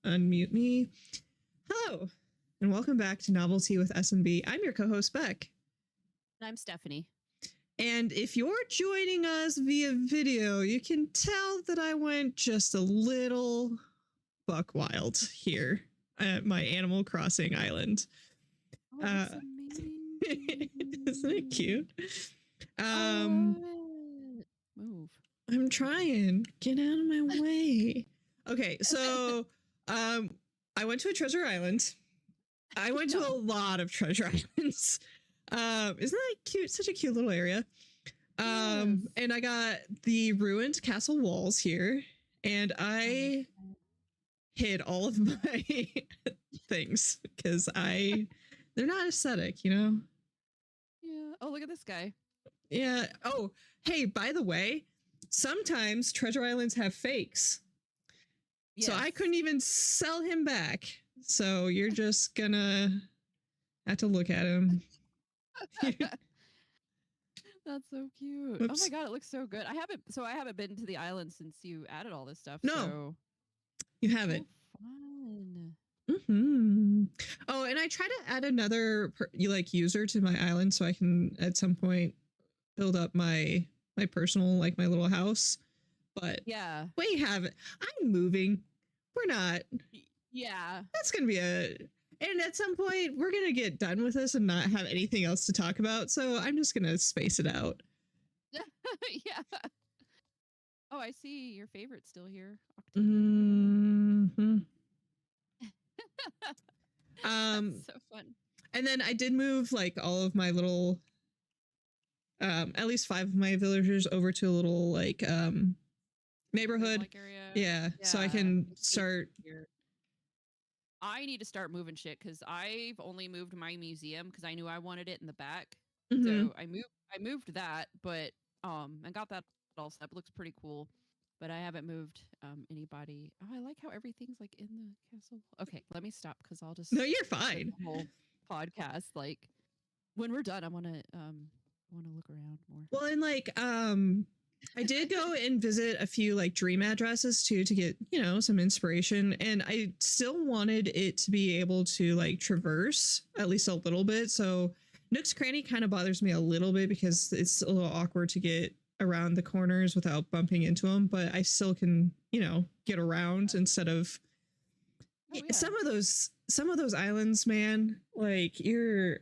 Unmute me. Hello, and welcome back to Novelty with SMB. I'm your co-host, Beck. I'm Stephanie. And if you're joining us via video, you can tell that I went just a little buck wild here at my Animal Crossing island. Oh, that's amazing. Isn't it cute? Move. I'm trying. Get out of my way. Okay, so I went to a treasure island. I went to a lot of treasure islands. Isn't that cute? Such a cute little area. Yes. And I got the ruined castle walls here, and I hid all of my things because they're not aesthetic, you know? Yeah. Oh, look at this guy. Yeah. Oh, hey, by the way, sometimes treasure islands have fakes. So I Yes. couldn't even sell him back. So you're just gonna have to look at him. That's so cute. Oh my Oops. god, it looks so good. I haven't been to the island since you added all this stuff. No. So You have it. fun. Mm-hmm. Oh, and I try to add another user to my island so I can at some point build up my personal, like my little house. But Yeah. we have it. I'm moving. We're not. Yeah. That's gonna be and at some point we're gonna get done with this and not have anything else to talk about. So I'm just gonna space it out. Yeah. Oh, I see your favorite's still here. Mm-hmm. That's so fun. And then I did move like all of my little at least 5 of my villagers over to a little like neighborhood. Like area. Yeah, so I can start here. I need to start moving shit because I've only moved my museum because I knew I wanted it in the back. Mhm. So I moved that, but and got that all set. It looks pretty cool. But I haven't moved anybody. Oh, I like how everything's like in the castle. Okay, let me stop because I'll just No, you're fine. the whole podcast. Like when we're done, I want to look around more. Well, and like I did go and visit a few like dream addresses too to get, you know, some inspiration, and I still wanted it to be able to like traverse at least a little bit. So Nook's Cranny kind of bothers me a little bit because it's a little awkward to get around the corners without bumping into them, but I still can, you know, get around instead of some of those islands, man, like you're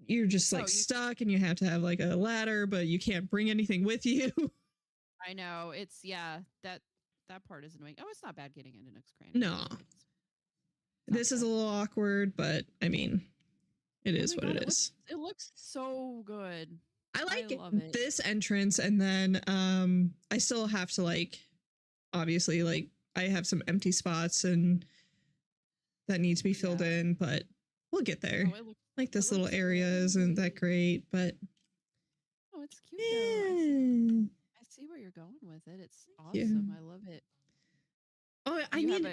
just like stuck and you have to have like a ladder, but you can't bring anything with you. I know. It's that part is annoying. Oh, it's not bad getting into Nook's Cranny. No. This is a little awkward, but I mean, it is what it is. It looks so good. I love this entrance, and then I still have to like obviously like I have some empty spots and that need to be filled in, but we'll get there. Like this little area isn't that great, but oh, it's cute though. I see where you're going with it. It's awesome. I love it. Oh, I mean,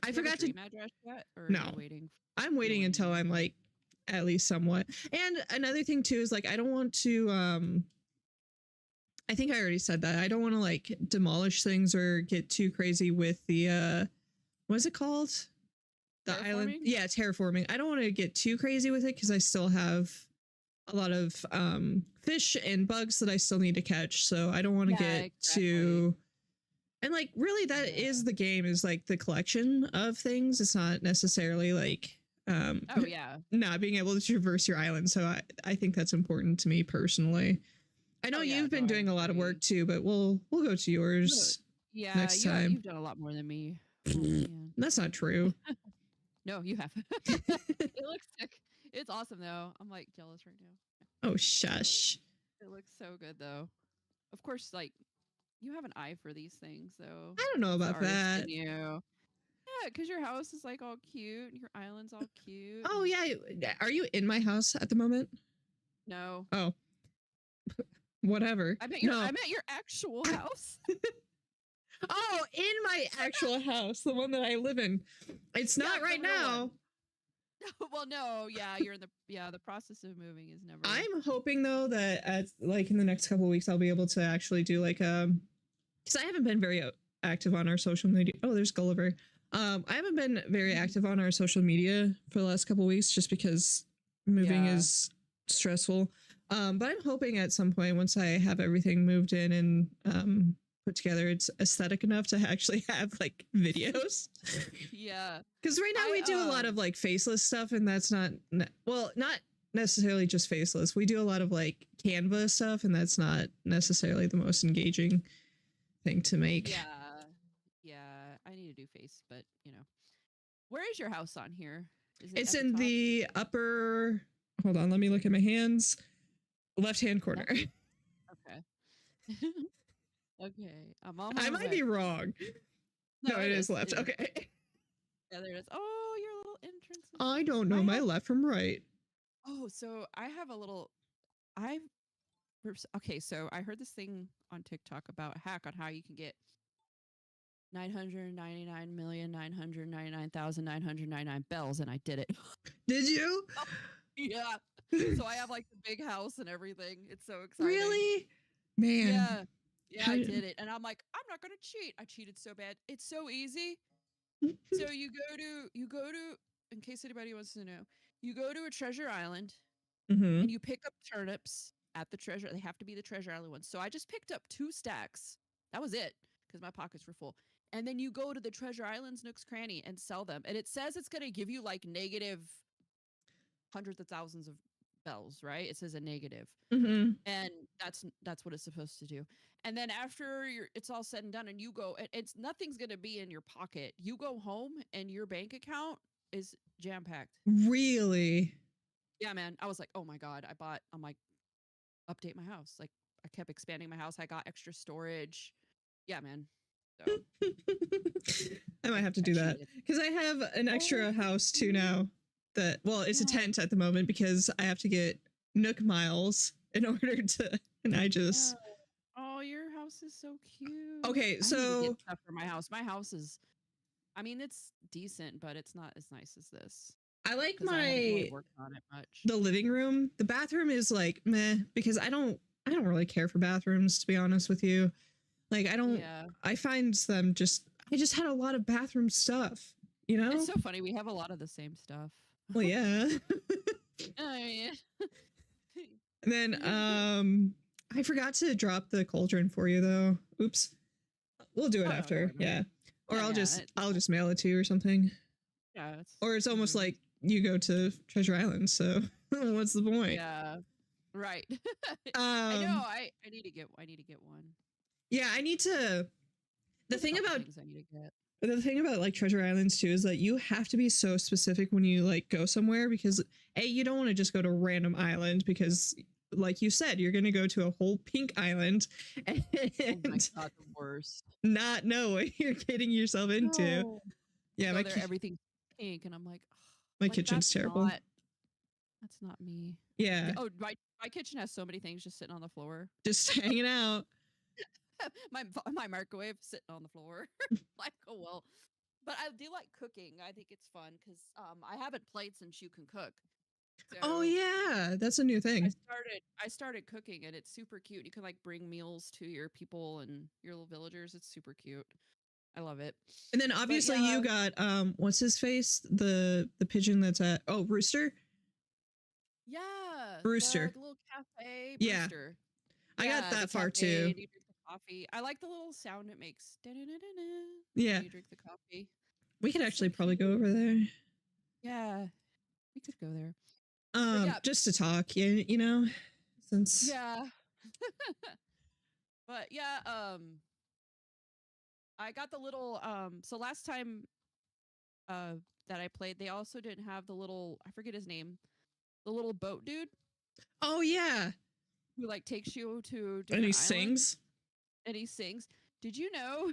I forgot to address yet, or no, are you waiting? I'm waiting until I'm like at least somewhat. And another thing too is like I don't want to I think I already said that. I don't want to like demolish things or get too crazy with the what is it called? The island. Yeah, terraforming. I don't want to get too crazy with it because I still have a lot of fish and bugs that I still need to catch. So I don't want to get too, and like really that is the game, is like the collection of things. It's not necessarily like not being able to traverse your island. So I think that's important to me personally. I know you've been doing a lot of work too, but we'll go to yours next time. You've done a lot more than me. Oh, that's not true. No, you have. It looks sick. It's awesome though. I'm like jealous right now. Oh shush. It looks so good though. Of course, like you have an eye for these things though. I don't know about that. Yeah, because your house is like all cute and your island's all cute. Oh yeah. Are you in my house at the moment? No. Oh. Whatever. I meant your actual house. Oh, in my actual house, the one that I live in. It's not right now. Well, no, you're in the process of moving is never. I'm hoping though that at like in the next couple of weeks I'll be able to actually do like because I haven't been very active on our social media. Oh, there's Gulliver. I haven't been very active on our social media for the last couple of weeks just because moving is stressful. But I'm hoping at some point once I have everything moved in and put together, it's aesthetic enough to actually have like videos. Yeah, because right now we do a lot of like faceless stuff, and that's not necessarily just faceless. We do a lot of like Canva stuff, and that's not necessarily the most engaging thing to make. I need to do face, but you know, where is your house on here? It's in the upper, hold on, let me look at my hands, left hand corner. Okay, Okay. Okay. I'm on I my might way. be wrong. No, it is left. It is. Okay. Yeah, there it is. Oh, your little entrance is I so cute. don't know my left from right. Oh, so I have a little I've okay, so I heard this thing on TikTok about a hack on how you can get 999,999,999 bells, and I did it. Did you? Yeah. So I have like the big house and everything. It's so exciting. Really? Man. Yeah. Yeah, How- I did it. And I'm like, I'm not gonna cheat. I cheated so bad. It's so easy. So you go to in case anybody wants to know, you go to a treasure island Mhm. and you pick up turnips at the treasure. They have to be the treasure island ones. So I just picked up 2 stacks. That was it because my pockets were full. And then you go to the treasure islands Nook's Cranny and sell them. And it says it's going to give you like negative hundreds of thousands of bells, right? It says a negative. Mhm. And that's what it's supposed to do. And then after it's all said and done and you go, it's nothing's going to be in your pocket. You go home and your bank account is jam packed. Really? Yeah, man. I was like, oh my God. I'm like, update my house. Like I kept expanding my house. I got extra storage. Yeah, man. So I might have to do that cheated. because I have an extra Oh, house too now. That well, it's a Yeah. tent at the moment because I have to get Nook miles in order to, and I just Yeah. Oh, your house is so cute. okay. I need to So get stuff for my house. My house is, I mean, it's decent, but it's not as nice as this I like because I haven't really my worked on it much. the living room. The bathroom is like meh because I don't really care for bathrooms to be honest with you. Like I don't. Yeah. I find them just. I just had a lot of bathroom stuff. You know. It's so funny. We have a lot of the same stuff. Well, yeah. Oh, yeah. And then I forgot to drop the cauldron for you though. Oops. We'll do it Oh, no, after. no, no. Yeah. Or Yeah, I'll yeah, just mail it to you or something. Yeah. Or it's almost easy. like you go to Treasure Island, so what's the point? Yeah. Right. I know. Um I need to get one. yeah, I need to the There's a thing couple about things I need to get. the thing about like Treasure Islands too is that you have to be so specific when you like go somewhere because you don't want to just go to a random island because like you said, you're gonna go to a whole pink island and Oh my God, the worst. not know what you're getting yourself into. No. Yeah, Go my there, everything's pink, and I'm like, my like, kitchen's that's terrible. That's not me. Yeah, Oh, my kitchen has so many things just sitting on the floor. just hanging out. my microwave sitting on the floor. Like, oh well. But I do like cooking. I think it's fun because I haven't played since you can cook. Oh So yeah, that's a new thing. I started cooking and it's super cute. You can like bring meals to your people and your little villagers. It's super cute. I love it. And then obviously yeah. you got what's his face? The pigeon that's at Rooster? Yeah. Rooster. The little cafe. Yeah. Rooster. I got Yeah, that the far cafe, too. and you drink the coffee. I like the little sound it makes. Da-da-da-da-da, Yeah. when you drink the coffee. We could It's so actually probably go cute. over there. Yeah. We could go there. yeah. Just to talk, you know, since Yeah. But yeah, I got the little so last time that I played, they also didn't have the little, I forget his name, the little boat dude oh yeah. who like takes you to And different he islands, sings. and he sings. Did you know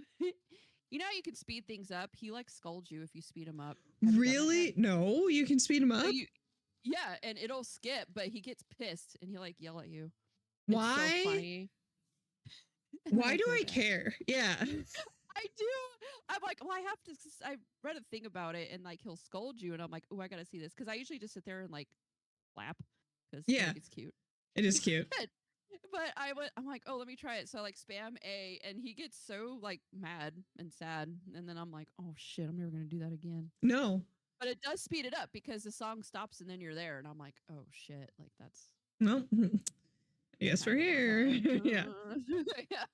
you know how you can speed things up? He like scolds you if you speed him up. Have you done that Really? yet? No, you can speed him up. So yeah, and it'll skip, but he gets pissed and he'll like yell at you. It's Why? so funny. And Why do feel I bad. care? Yeah. I do. I'm like, well, I have to. I read a thing about it, and like he'll scold you, and I'm like, oh, I gotta see this because I usually just sit there and like laugh because Yeah. it's cute. It is cute. But I'm like, oh, let me try it. So I like spam A, and he gets so like mad and sad, and then I'm like, oh shit, I'm never gonna do that again. No. But it does speed it up because the song stops and then you're there, and I'm like, oh shit, like that's. No. I guess we're here. Yeah. Yeah.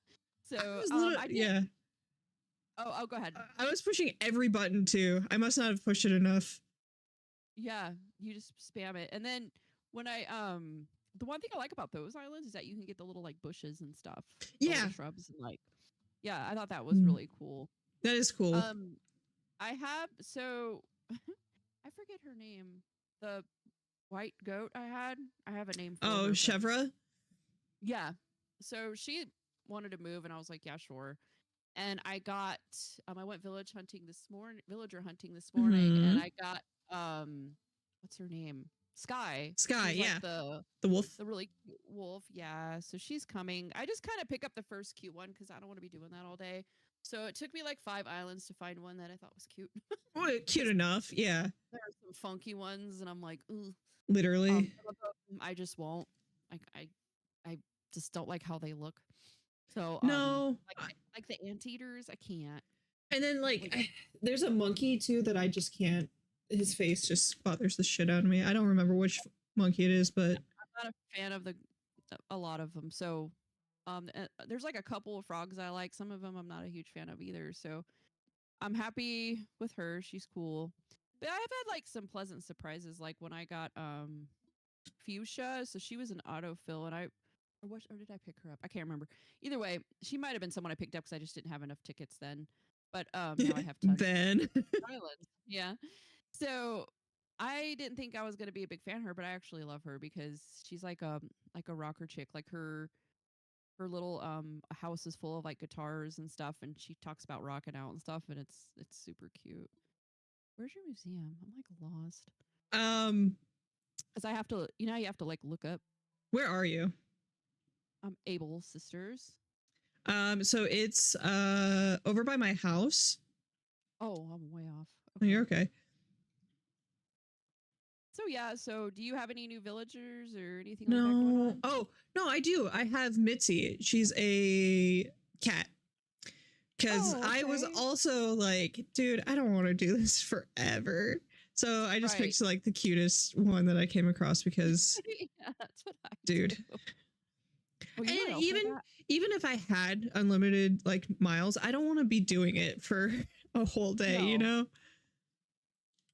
So I did. yeah. Oh, go ahead. I was pushing every button too. I must not have pushed it enough. Yeah, you just spam it. And then when I the one thing I like about those islands is that you can get the little like bushes and stuff. The little Yeah. shrubs and like yeah, I thought that was Mm. really cool. That is cool. I have so I forget her name. The white goat I have a name for her. Oh, but- Chevra? Yeah. so she wanted to move, and I was like, yeah, sure. And I went villager hunting this morning, and Hmm. I got what's her name? Sky. Sky, She's like yeah, the wolf. the really cute wolf. Yeah, so she's coming. I just kind of pick up the first cute one because I don't want to be doing that all day. So it took me like 5 islands to find one that I thought was cute. Oh, cute 'Cause enough, yeah, there are some funky ones, and I'm like, ooh. literally. Some of them I just won't. Like I just don't like how they look. So No, like the anteaters, I can't. and then Like there's a monkey too that I just can't. His face just bothers the shit out of me. I don't remember which monkey it is, but I'm not a fan of a lot of them. So there's like a couple of frogs I like. Some of them I'm not a huge fan of either. So I'm happy with her. She's cool. But I've had like some pleasant surprises, like when I got Fuchsia. So she was an autofill, and or did I pick her up? I can't remember. Either way, she might have been someone I picked up because I just didn't have enough tickets then. But now I have tons then of islands. Yeah. So I didn't think I was gonna be a big fan of her, but I actually love her because she's like a rocker chick. Like her little house is full of like guitars and stuff, and she talks about rocking out and stuff, and it's super cute. Where's your museum? I'm like lost. um, Because I have to, you have to like look up where are you? Abel sisters. So it's over by my house. Oh, I'm way off. Oh, Okay. you're okay. So yeah, so do you have any new villagers or anything like that going No. on? Oh, no, I do. I have Mitzi. She's a cat. Because Oh, I was okay. also like, dude, I don't want to do this forever. So I just Right. picked like the cutest one that I came across because, Yeah, that's what I dude. do. Oh, you know And what else I got? even if I had unlimited like miles, I don't want to be doing it for a whole day, you No. know?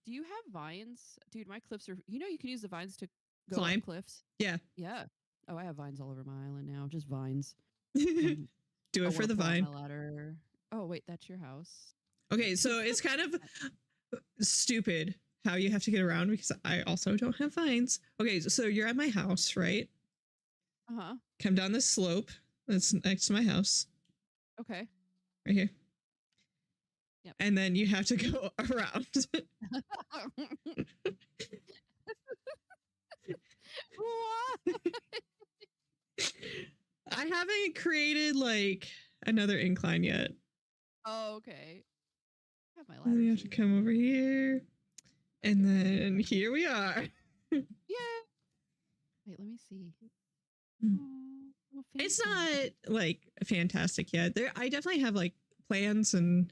Do you have vines? Dude, my cliffs are, you can use the vines to go Climb. up cliffs. Yeah. Yeah. Oh, I have vines all over my island now, just vines. Do I it for wanna the put on vine. my ladder. Oh, wait, that's your house. Okay, so it's kind of stupid how you have to get around because I also don't have vines. Okay, so you're at my house, right? Uh-huh. Come down this slope that's next to my house, Okay. right here. Yep. And then you have to go around. What? I haven't created like another incline yet. Oh, okay. I have my And ladder. then you have to too. come over here. And then here we are. Yeah. Wait, let me see. Mm. Oh, little It's fancy. not like fantastic yet. There I definitely have like plans and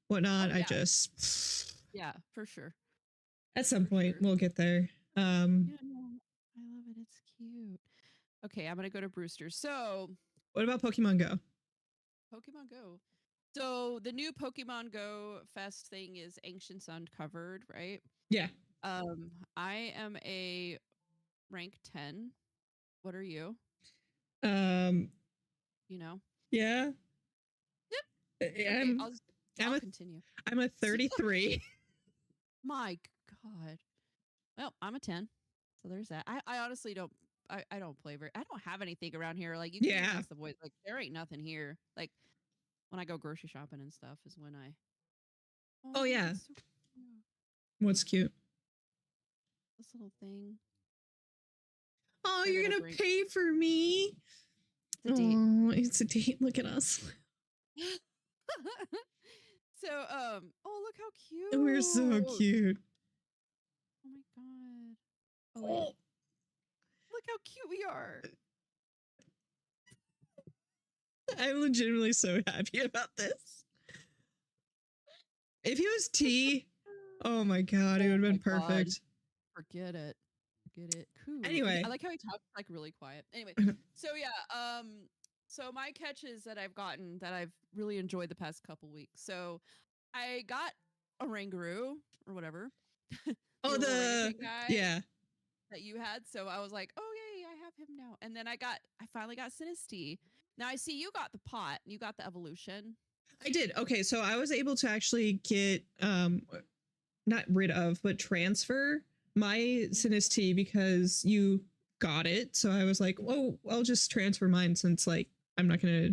whatnot. Oh, I yeah. just Yeah, for sure. at some For point sure. we'll get there. Yeah, no, I love it. It's cute. Okay, I'm gonna go to Brewster's. So, What about Pokemon Go? Pokemon Go. So the new Pokemon Go Fest thing is Ancients Uncovered, right? Yeah. I am a rank 10. What are you? Um You know? yeah. Yep. I- Okay, I'm I'll a continue. I'm a 33. My God. Well, I'm a 10. So there's that. I honestly don't I don't play very I don't have anything around here. Like you can even Yeah. ask the boys, like there ain't nothing here. Like when I go grocery shopping and stuff is when I Oh yeah. it's so cute. What's cute? This little thing. Oh, They're you're gonna gonna bring pay for me. it's a date. Oh, it's a date. Look at us. So oh look how cute. We're so cute. Oh my God. Oh wait. Oh. Look how cute we are. I'm legitimately so happy about this. If he was T, oh my god, it would have been my God. perfect. Forget it. Forget it. Cool. Anyway. I like how he talks like really quiet. Anyway, so yeah, so my catches that I've gotten that I've really enjoyed the past couple weeks. So I got a Rangaroo or whatever. Oh, little the orangutan guy yeah. that you had. So I was like, oh yay, I have him now. And then I finally got Sinistea. Now I see you got the pot. You got the evolution. I did. Okay, so I was able to actually get not rid of, but transfer my Sinistea because you got it. So I was like, oh, I'll just transfer mine since like I'm not gonna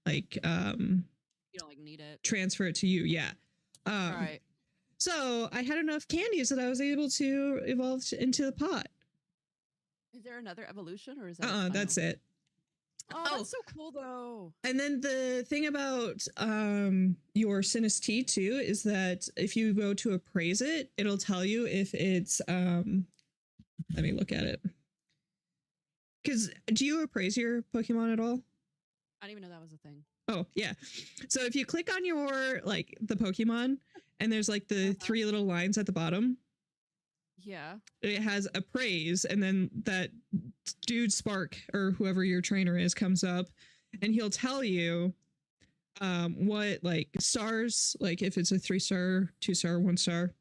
like You don't like need it. transfer it to you. Yeah. All right. So I had enough candies that I was able to evolve into the pot. Is there another evolution or is that? That's it. Oh, that's so cool though. And then the thing about your Sinus T too is that if you go to appraise it, it'll tell you if it's let me look at it. Because do you appraise your Pokemon at all? I didn't even know that was a thing. Oh yeah. So if you click on your like the Pokemon and there's like the three little lines at the bottom. Yeah. It has appraise, and then that dude Spark or whoever your trainer is comes up and he'll tell you what like stars, like if it's a 3-star, 2-star, 1-star.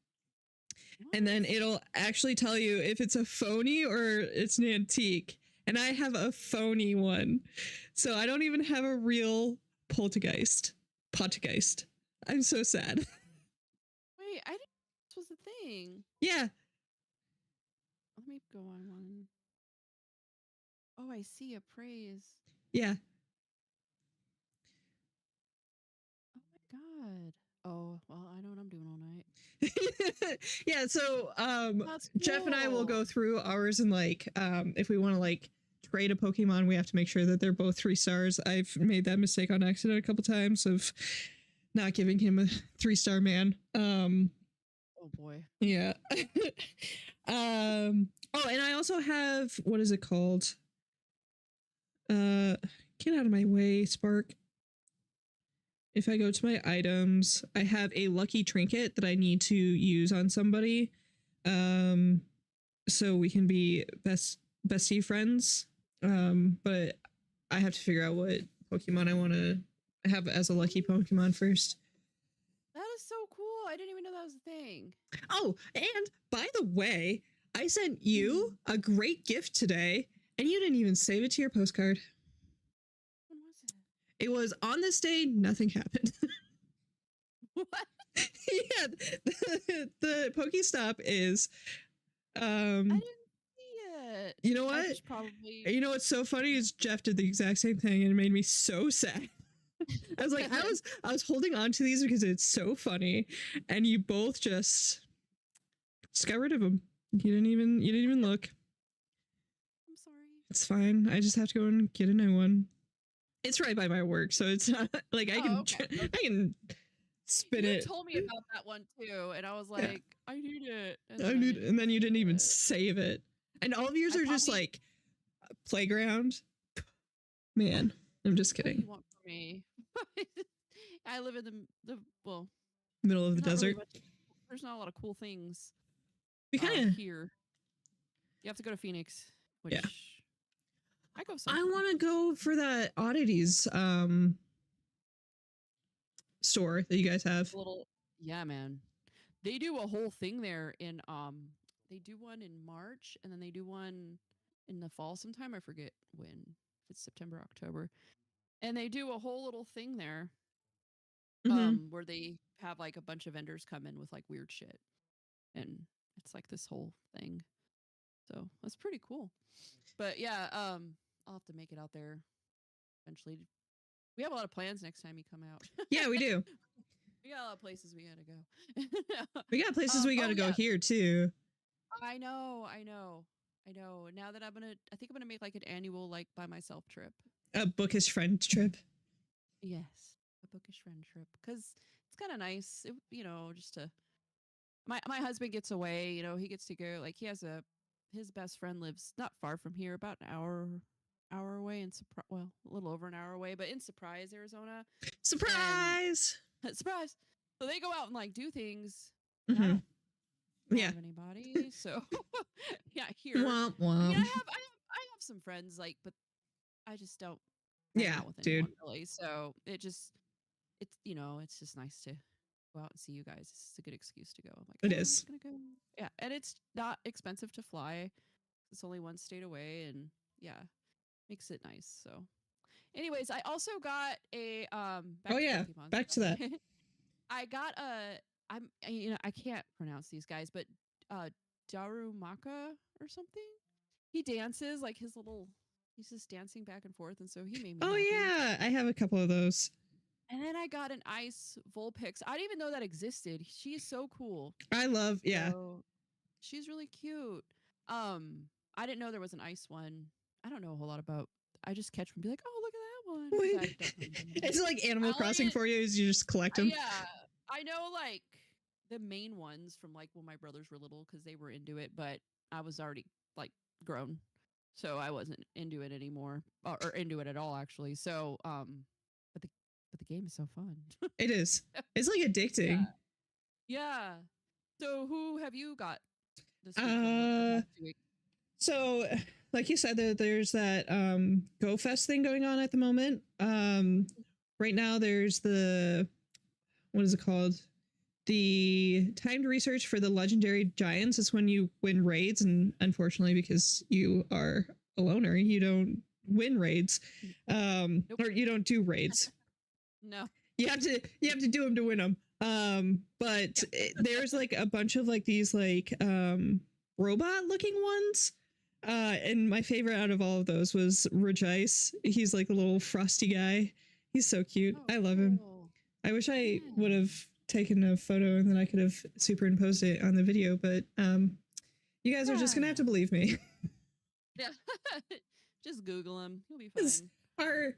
And then it'll actually tell you if it's a phony or it's an antique. And I have a phony one. So I don't even have a real poltergeist. I'm so sad. Wait, I didn't know this was a thing. Yeah. Let me go on one. Oh, I see appraise. Yeah. Oh my god. Oh, well, I know what I'm doing all night. Yeah, so That's Jeff and I will cool. go through ours and like if we want to like trade a Pokemon, we have to make sure that they're both 3 stars. I've made that mistake on accident a couple times of not giving him a 3-star man. Oh boy. Yeah. Oh, and I also have, what is it called? Get out of my way, Spark. If I go to my items, I have a lucky trinket that I need to use on somebody. So we can be bestie friends. But I have to figure out what Pokemon I want to have as a lucky Pokemon first. That is so cool. I didn't even know that was a thing. Oh, and by the way, I sent you a great gift today, and you didn't even save it to your postcard. When was it? It was on this day, nothing happened. What? Yeah, the Pokestop is I didn't see it. you know I what? should probably. You know what's so funny is Jeff did the exact same thing and it made me so sad. I was like, I was holding on to these because it's so funny, and you both just got rid of them. You didn't even look. I'm sorry. It's fine. I just have to go and get a new one. It's right by my work, so it's not like I can okay. I can spin You it. told me about that one too, and I was like, Yeah. I need it. And then you didn't even save it. And all of yours are just like playground. Man, I'm just What do kidding. you want from me? I live in the well, Middle of the there's not really desert. there's not a lot of cool things We kind of. here. You have to go to Phoenix, which Yeah. I go. I want to go for that oddities store that you guys have. Yeah, man. They do a whole thing there in they do one in March and then they do one in the fall sometime. I forget when. If it's September, October. And they do a whole little thing there where they have like a bunch of vendors come in with like weird shit. And it's like this whole thing. So that's pretty cool. But yeah, I'll have to make it out there eventually. We have a lot of plans next time you come out. Yeah, we do. We got a lot of places we gotta go. We got places we gotta go here too. I know. Now that I think I'm gonna make like an annual like by myself trip. A bookish friend trip. Yes, a bookish friend trip because it's kind of nice. Just to my husband gets away. He gets to go. Like his best friend lives not far from here, about an hour away, a little over an hour away, but in Surprise, Arizona. Surprise! Surprise! So they go out and like do things. Mm-hmm. Yeah. Have anybody? So yeah, here. Womp womp. I mean, I have some friends like, but I just don't. Out with anyone, really. So it's just nice to go out and see you guys. It's a good excuse to go. I'm like, it is. I'm just gonna go. Yeah, and it's not expensive to fly. It's only one state away, and yeah, makes it nice. So, anyways, I also got a back to that. I got I can't pronounce these guys, but Darumaka or something. He dances like his little He's just dancing back and forth, and so he made me Oh happy. yeah, I have a couple of those. And then I got an ice Vulpix. I didn't even know that existed. She's so cool. I love, yeah. So she's really cute. I didn't know there was an ice one. I don't know a whole lot about. I just catch them and be like, oh, look at that one. 'cause I don't remember them. It's like Animal I only Crossing did- for you, is you just collect them. Yeah, I know like the main ones from like when my brothers were little because they were into it, but I was already like grown, so I wasn't into it anymore or into it at all actually. So, but the game is so fun. It is. It's like addicting. Yeah. So who have you got this week? Uh, So, like you said, there's that Go Fest thing going on at the moment. Right now, there's the, what is it called? The timed research for the legendary giants is when you win raids, and unfortunately, because you are a loner, you don't win raids, Nope. or you don't do raids. No. You have to do them to win them. But there's like a bunch of like these like robot looking ones. And my favorite out of all of those was Regice. He's like a little frosty guy. He's so cute. Oh, I love him. cool. I wish I Yeah. would have taken a photo and then I could have superimposed it on the video, but you guys are just gonna have to believe me. Yeah. Just Google him. He'll be fine. It's REGIS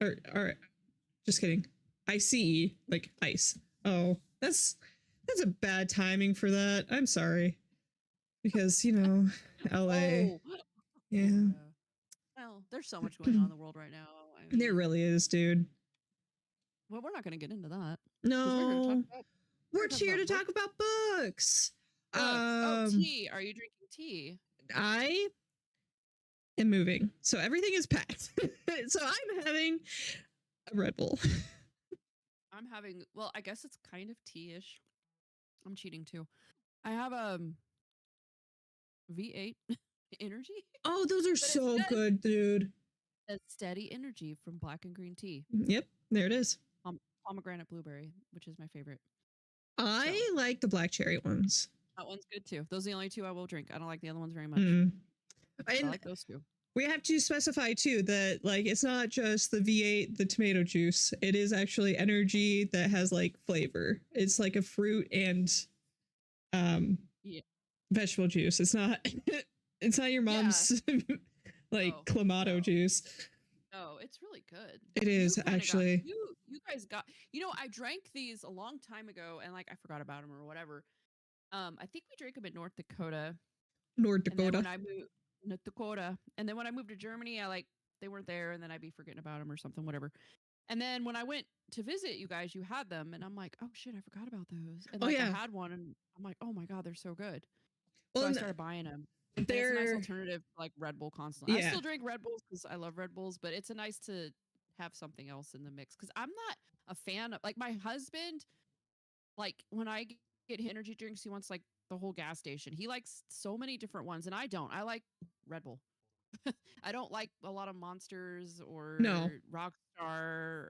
or just kidding. ICE, like ice. Oh, that's a bad timing for that. I'm sorry. Because, you know, LA. Oh. Yeah. Well, there's so much going on in the world right now. I There mean, really is, dude. well, we're not going to get into that. 'cause we're here to talk No. about We're talk here to about talk about books. books. Tea. Are you drinking tea? I am moving. So everything is packed. So I'm having a Red Bull. I'm having, well, I guess it's kind of tea-ish. I'm cheating too. I have V8 energy. Oh, those are it so says- good, dude. A steady energy from Black and Green Tea. Yep, there it is. Pomegranate blueberry, which is my favorite. I like the black cherry ones. That one's good too. Those are the only two I will drink. I don't like the other ones very much. Mm. I And like those two. we have to specify too that like it's not just the V8, the tomato juice. It is actually energy that has like flavor. It's like a fruit and Yeah. vegetable juice. It's not it's not your mom's like No, clamato no. juice. Oh, it's really good. It is You kinda actually. you guys got. I drank these a long time ago, and like I forgot about them or whatever. I think we drank them in North Dakota, North and then Dakota. when I moved North Dakota, and then when I moved to Germany, they weren't there, and then I'd be forgetting about them or something, whatever. And then when I went to visit you guys, you had them, and I'm like, oh shit, I forgot about those. And Oh, like yeah. I had one, and I'm like, oh my god, they're so good. Well, So I and started buying them. It's a nice they're alternative to like Red Bull constantly. I Yeah. still drink Red Bulls because I love Red Bulls, but it's a nice to have something else in the mix because I'm not a fan of like my husband. Like when I get energy drinks, he wants like the whole gas station. He likes so many different ones, and I don't. I like Red Bull. I don't like a lot of Monsters or No. Rockstar.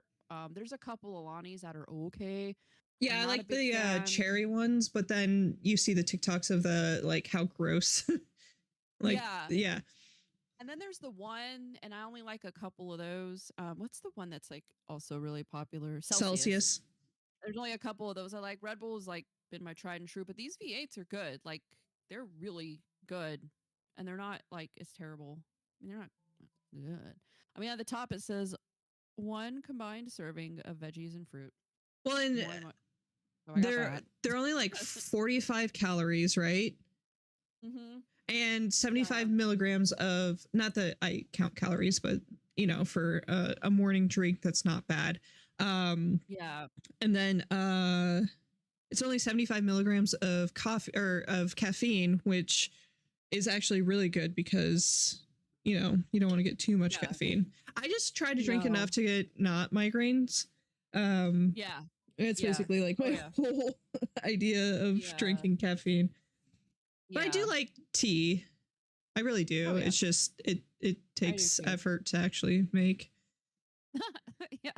There's a couple Alanis that are okay. Yeah, I not a like big the fan. cherry ones, but then you see the TikToks of the like how gross. Like yeah. And then there's the one, and I only like a couple of those. What's the one that's like also really popular? Celsius. There's only a couple of those I like. Red Bull's like been my tried and true, but these V8s are good. Like they're really good, and they're not like it's terrible. I mean, they're not good. I mean, at the top it says 1 combined serving of veggies and fruit. Well, and So I got that. they're only like 45 calories, right? Mm-hmm. And 75 milligrams of, not that I count calories, but you know, for a morning drink, that's not bad. Yeah. And then it's only 75 milligrams of coffee or of caffeine, which is actually really good because you know you don't want to get too much Yeah. caffeine. I just try to drink No. enough to get not migraines. Yeah. It's Yeah. basically like Oh, my yeah. whole idea of Yeah. drinking caffeine. But I do Yeah. like tea. I really do. Oh, yeah. It's just it takes too. effort to actually make. Yeah,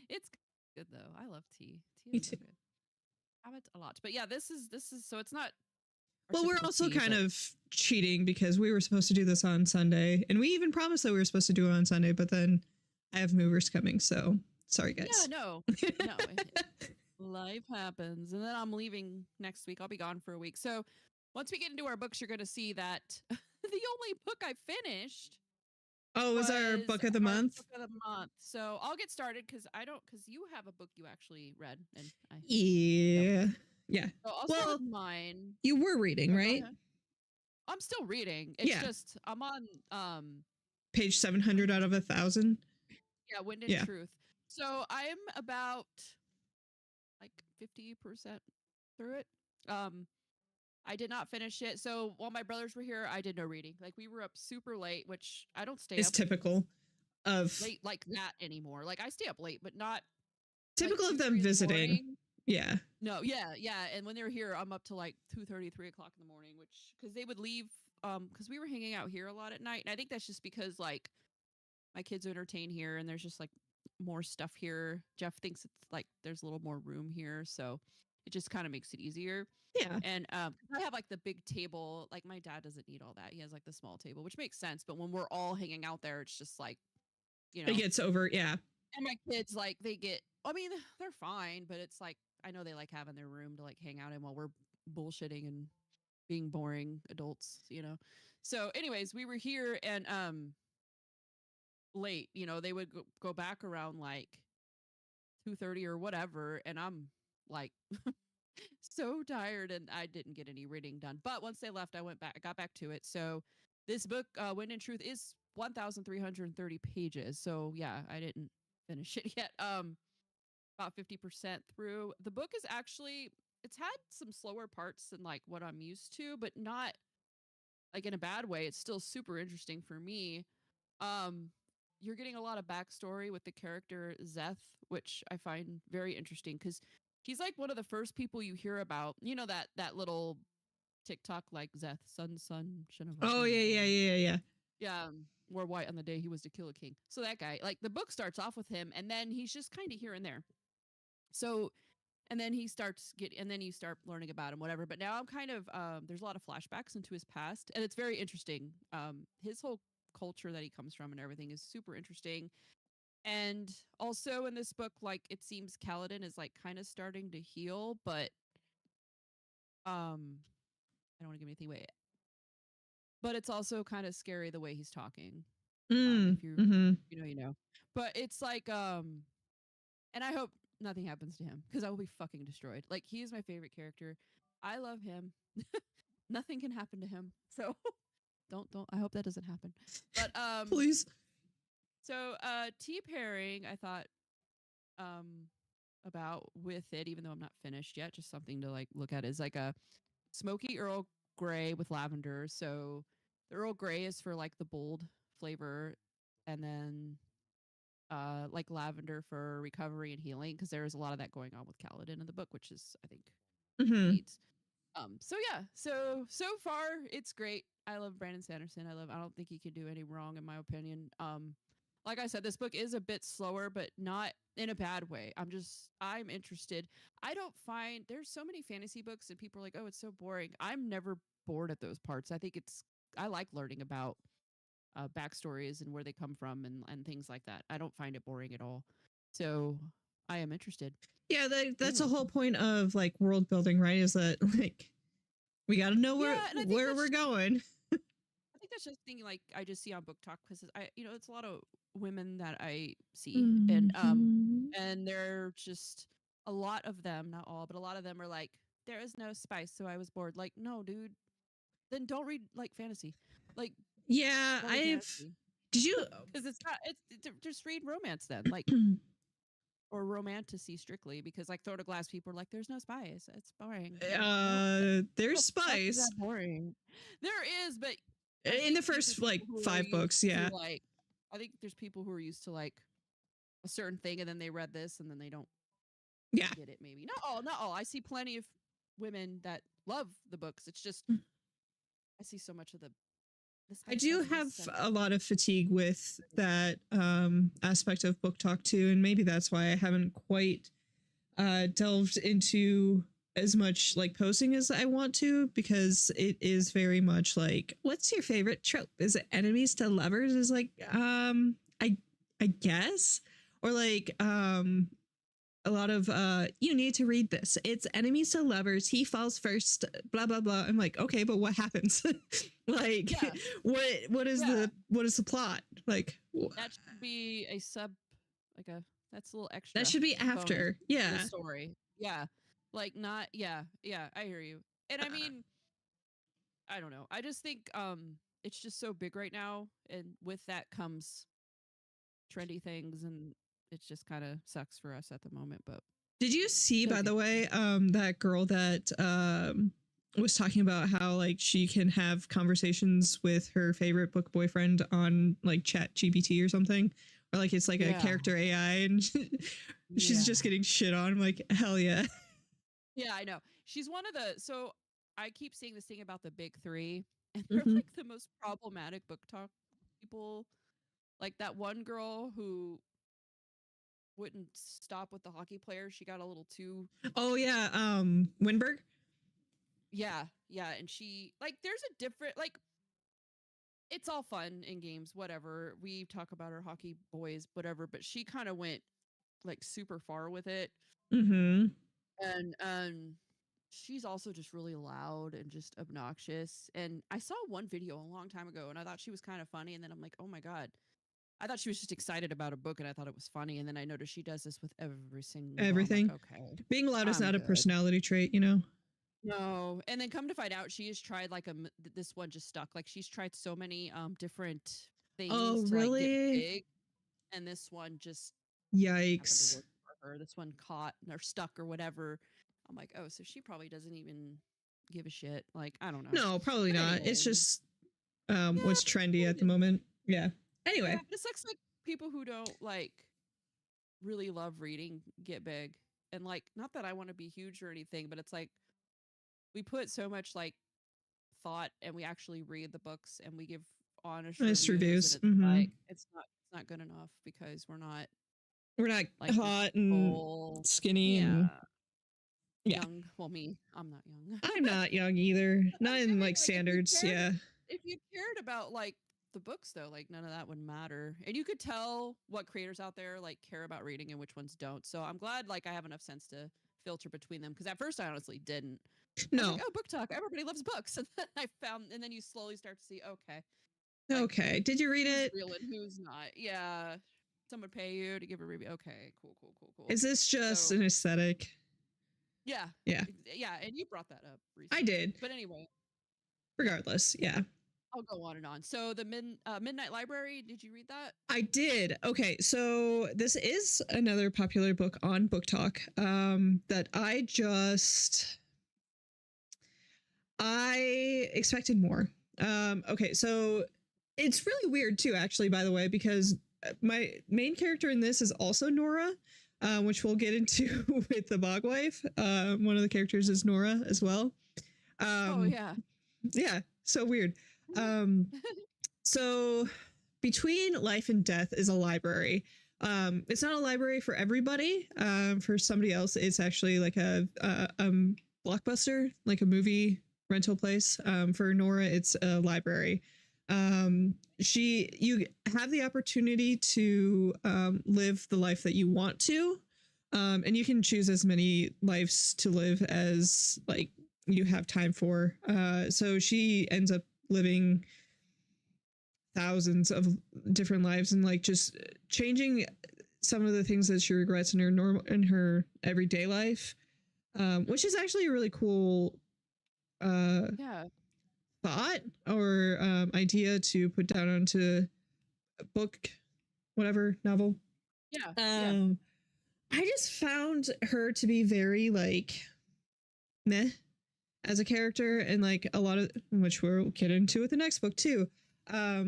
it's good though. I love tea. Tea Me is so too. good. I have it a lot, but yeah, this is so it's not. Well, we're typical also tea, kind but of cheating because we were supposed to do this on Sunday, and we even promised that we were supposed to do it on Sunday, but then I have movers coming, so sorry, yeah, guys. no, life happens. And then I'm leaving next week. I'll be gone for a week. So once we get into our books, you're going to see that the only book I finished Oh, was our was book of the our month? book of the month. So I'll get started because you have a book you actually read, and I don't. Yeah. Yeah. So I'll start Well, with mine. you were reading, Go right? ahead. I'm still reading. It's Yeah. just I'm on Page 700 out of 1,000. yeah, Wind and Yeah. Truth. So I'm about like 50% through it. I did not finish it. So while my brothers were here, I did no reading. Like we were up super late, which I don't stay It's up typical of late like that anymore. Like I stay up late, but not like typical 2, of 3 them in the visiting. morning. Yeah. No, yeah. And when they were here, I'm up to like 2:30, 3 o'clock in the morning, which because they would leave because we were hanging out here a lot at night. And I think that's just because like my kids are entertained here and there's just like more stuff here. Jeff thinks it's like there's a little more room here, so it just kind of makes it easier. Yeah. And I have like the big table. Like my dad doesn't need all that. He has like the small table, which makes sense. But when we're all hanging out there, it's just like, you know. It gets over. Yeah. And my kids like they get. I mean, they're fine, but it's like I know they like having their room to like hang out in while we're bullshitting and being boring adults, you know. So, anyways, we were here and late. You know, they would go back around like 2:30 or whatever, and I'm like so tired and I didn't get any reading done. But once they left, I got back to it. So this book, Wind and Truth, is 1,330 pages. So yeah, I didn't finish it yet. About 50% through. The book is actually it's had some slower parts than like what I'm used to, but not like in a bad way. It's still super interesting for me. Um, you're getting a lot of backstory with the character Zeth, which I find very interesting because he's like one of the first people you hear about. You know that little TikTok like Zeth, son, Oh, yeah. yeah, wore white on the day he was to kill a king. So that guy, like the book starts off with him, and then he's just kind of here and there. So, and then and then you start learning about him, whatever. But now I'm kind of, there's a lot of flashbacks into his past, and it's very interesting. His whole culture that he comes from and everything is super interesting. And also in this book, like it seems Kaladin is like kind of starting to heal, but I don't want to give anything away. But it's also kind of scary the way he's talking. If you you know. But it's like and I hope nothing happens to him because I will be fucking destroyed. Like he is my favorite character. I love him. Nothing can happen to him. So don't I hope that doesn't happen. But Please. So tea pairing I thought about with it, even though I'm not finished yet, just something to like look at, is like a smoky Earl Grey with lavender. So the Earl Grey is for like the bold flavor, and then like lavender for recovery and healing, because there is a lot of that going on with Kaladin in the book, which is I think needs. So yeah, so far it's great. I love Brandon Sanderson. I don't think he could do any wrong in my opinion. Like I said, this book is a bit slower, but not in a bad way. I'm interested. I don't find there's so many fantasy books and people are like, oh, it's so boring. I'm never bored at those parts. I like learning about backstories and where they come from and things like that. I don't find it boring at all. So I am interested. Yeah, that's a whole point of like world building, right? Is that like we got to know where we're going. I think that's just thing like I just see on Book Talk because it's a lot of women that I see and they're just a lot of them, not all, but a lot of them are like, there is no spice, so I was bored. Like, no, dude, then don't read like fantasy. Like, yeah, did you? Because it's just read romance then, like. Or romantasy strictly, because like Throw to Glass people are like, there's no spice, it's boring. There's spice. That boring. There is, but in the first like 5 books, yeah. Like, I think there's people who are used to like a certain thing, and then they read this, and then they don't. Get it. Maybe not all. I see plenty of women that love the books. It's just I see so much of the. I do have a lot of fatigue with that aspect of Book Talk too, and maybe that's why I haven't quite delved into as much like posting as I want to, because it is very much like, what's your favorite trope? Is it enemies to lovers? Is like, I guess, or like, a lot of you need to read this. It's enemies to lovers. He falls first. Blah blah blah. I'm like, okay, but what happens? Like, Yeah. what is Yeah. what is the plot? Like, That should be a sub, like that's a little extra. that should be bonus after. to Yeah. the story. Yeah. Like not, yeah, I hear you. And I mean, I don't know. I just think it's just so big right now, and with that comes trendy things, and it just kind of sucks for us at the moment. But Did you see, by Okay. the way, that girl that was talking about how like she can have conversations with her favorite book boyfriend on like Chat GPT or something, or like it's like a Yeah. character AI, and she's just getting shit on. I'm like, hell yeah. Yeah, I know. She's one of the, so I keep seeing this thing about the big three, and they're Mhm. like the most problematic book talk people. Like that one girl who wouldn't stop with the hockey player. She got a little too, Oh yeah, Winberg. yeah, and she, like, there's a different, like, it's all fun in games, whatever. We talk about our hockey boys, whatever, but she kind of went like super far with it. Mm-hmm. And she's also just really loud and just obnoxious. And I saw one video a long time ago and I thought she was kind of funny, and then I'm like, oh my god, I thought she was just excited about a book and I thought it was funny, and then I noticed she does this with every single I'm like, Everything. okay, Being loud is I'm not a good. personality trait, you know. No, and then come to find out, she has tried like this one just stuck. Like she's tried so many different things Oh, to like get really? big, and this one just happened to Yikes. work for her. This one caught or stuck or whatever. I'm like, oh, so she probably doesn't even give a shit. Like, I don't know. No, probably But not. anyway, It's just what's trendy at the moment. Yeah. Anyway. yeah, but it sucks like people who don't like really love reading get big. And like, not that I want to be huge or anything, but it's like we put so much like thought and we actually read the books and we give honest reviews, and it's Mhm. like it's not good enough because we're not We're not like hot and full, skinny yeah, and yeah. young. Well, me, I'm not young. I'm not young either. Not I'm in saying, like standards. if you cared, Yeah. if you cared about like the books though, like none of that would matter, and you could tell what creators out there like care about reading and which ones don't. So I'm glad like I have enough sense to filter between them, because at first I honestly didn't. I was No. like, oh, book talk, everybody loves books, and then I found, and then you slowly start to see, okay, Okay. Did you read who's it? real and who's not. Yeah, someone pay you to give a review. Okay, cool. Is this just So- an aesthetic? Yeah, Yeah. and you brought that up recently. I did. But anyway, Regardless. Yeah. I'll go on and on. So the Midnight Library, did you read that? I did. Okay, so this is another popular book on Book Talk that I expected more. Okay, so it's really weird too, actually, by the way, because my main character in this is also Nora, which we'll get into with the Bog Wife. One of the characters is Nora as well. Oh yeah. Yeah, so weird. So Between Life and Death is a library. It's not a library for everybody. For somebody else, it's actually like a Blockbuster, like a movie rental place. For Nora, it's a library. You have the opportunity to live the life that you want to, and you can choose as many lives to live as like you have time for. So she ends up living thousands of different lives and like just changing some of the things that she regrets in her everyday life, which is actually a really cool Yeah. thought or idea to put down onto a book, whatever, novel. Yeah. I just found her to be very like meh as a character, and like a lot of which we'll get into with the next book too. Yeah.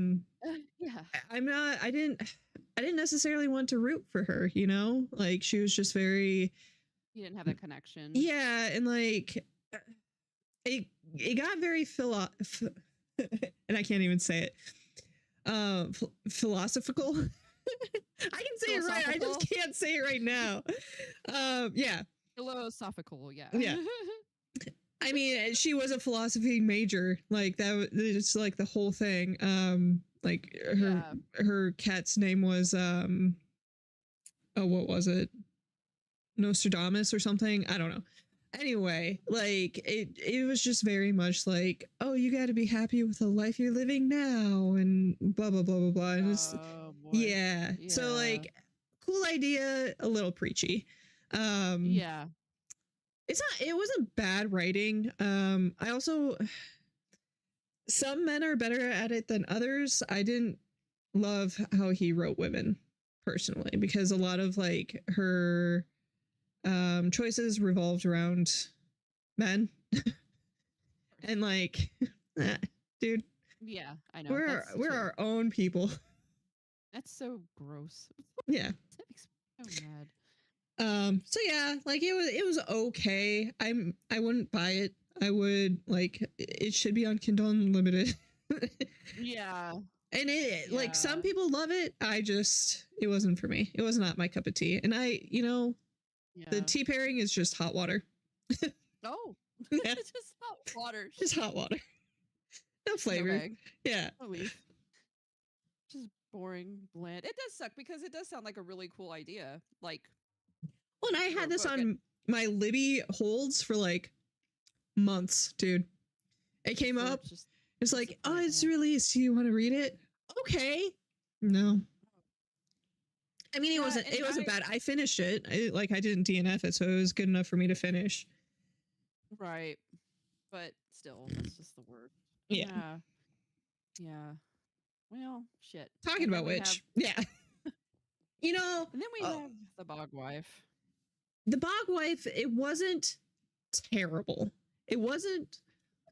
I didn't necessarily want to root for her, you know? Like she was just very, You didn't have that connection. yeah, and like it got very and I can't even say it. Philosophical. I can say it right. I just can't say it right now. Yeah. Philosophical, yeah. Yeah. I mean, she was a philosophy major. Like it's like the whole thing. Like her cat's name was oh, what was it? Nostradamus or something? I don't know. Anyway, like it was just very much like, oh, you got to be happy with the life you're living now, and blah blah blah blah blah. And it's, Oh boy. yeah. So like, cool idea, a little preachy. Yeah. It wasn't bad writing. I also, some men are better at it than others. I didn't love how he wrote women personally, because a lot of like her choices revolved around men. And like, dude, Yeah, I know. we're our own people. That's so gross. Yeah. That makes me so mad. So yeah, like it was okay. I wouldn't buy it. I would like, it should be on Kindle Unlimited. Yeah. And it like, Yeah. some people love it. It wasn't for me. It was not my cup of tea. And Yeah. the tea pairing is just hot water. Oh. Yeah. It's just hot water. Just hot water. No No flavor. egg, Yeah. no leaf. Just boring, bland. It does suck because it does sound like a really cool idea. Like, Well, and I for a had this book, on my Libby holds for like months, dude. It came so up. it's just It's like, oh, it's disappointment. released. Do you want to read it? Okay. No. I mean, Yeah, it and wasn't I- bad. I finished it. I didn't DNF it, so it was good enough for me to finish. Right. But still, that's just the word. Yeah. Yeah. Yeah. Well, shit. Talking And then about we which, yeah. And then we Oh. have the Bog Wife. The Bog Wife, it wasn't terrible. It wasn't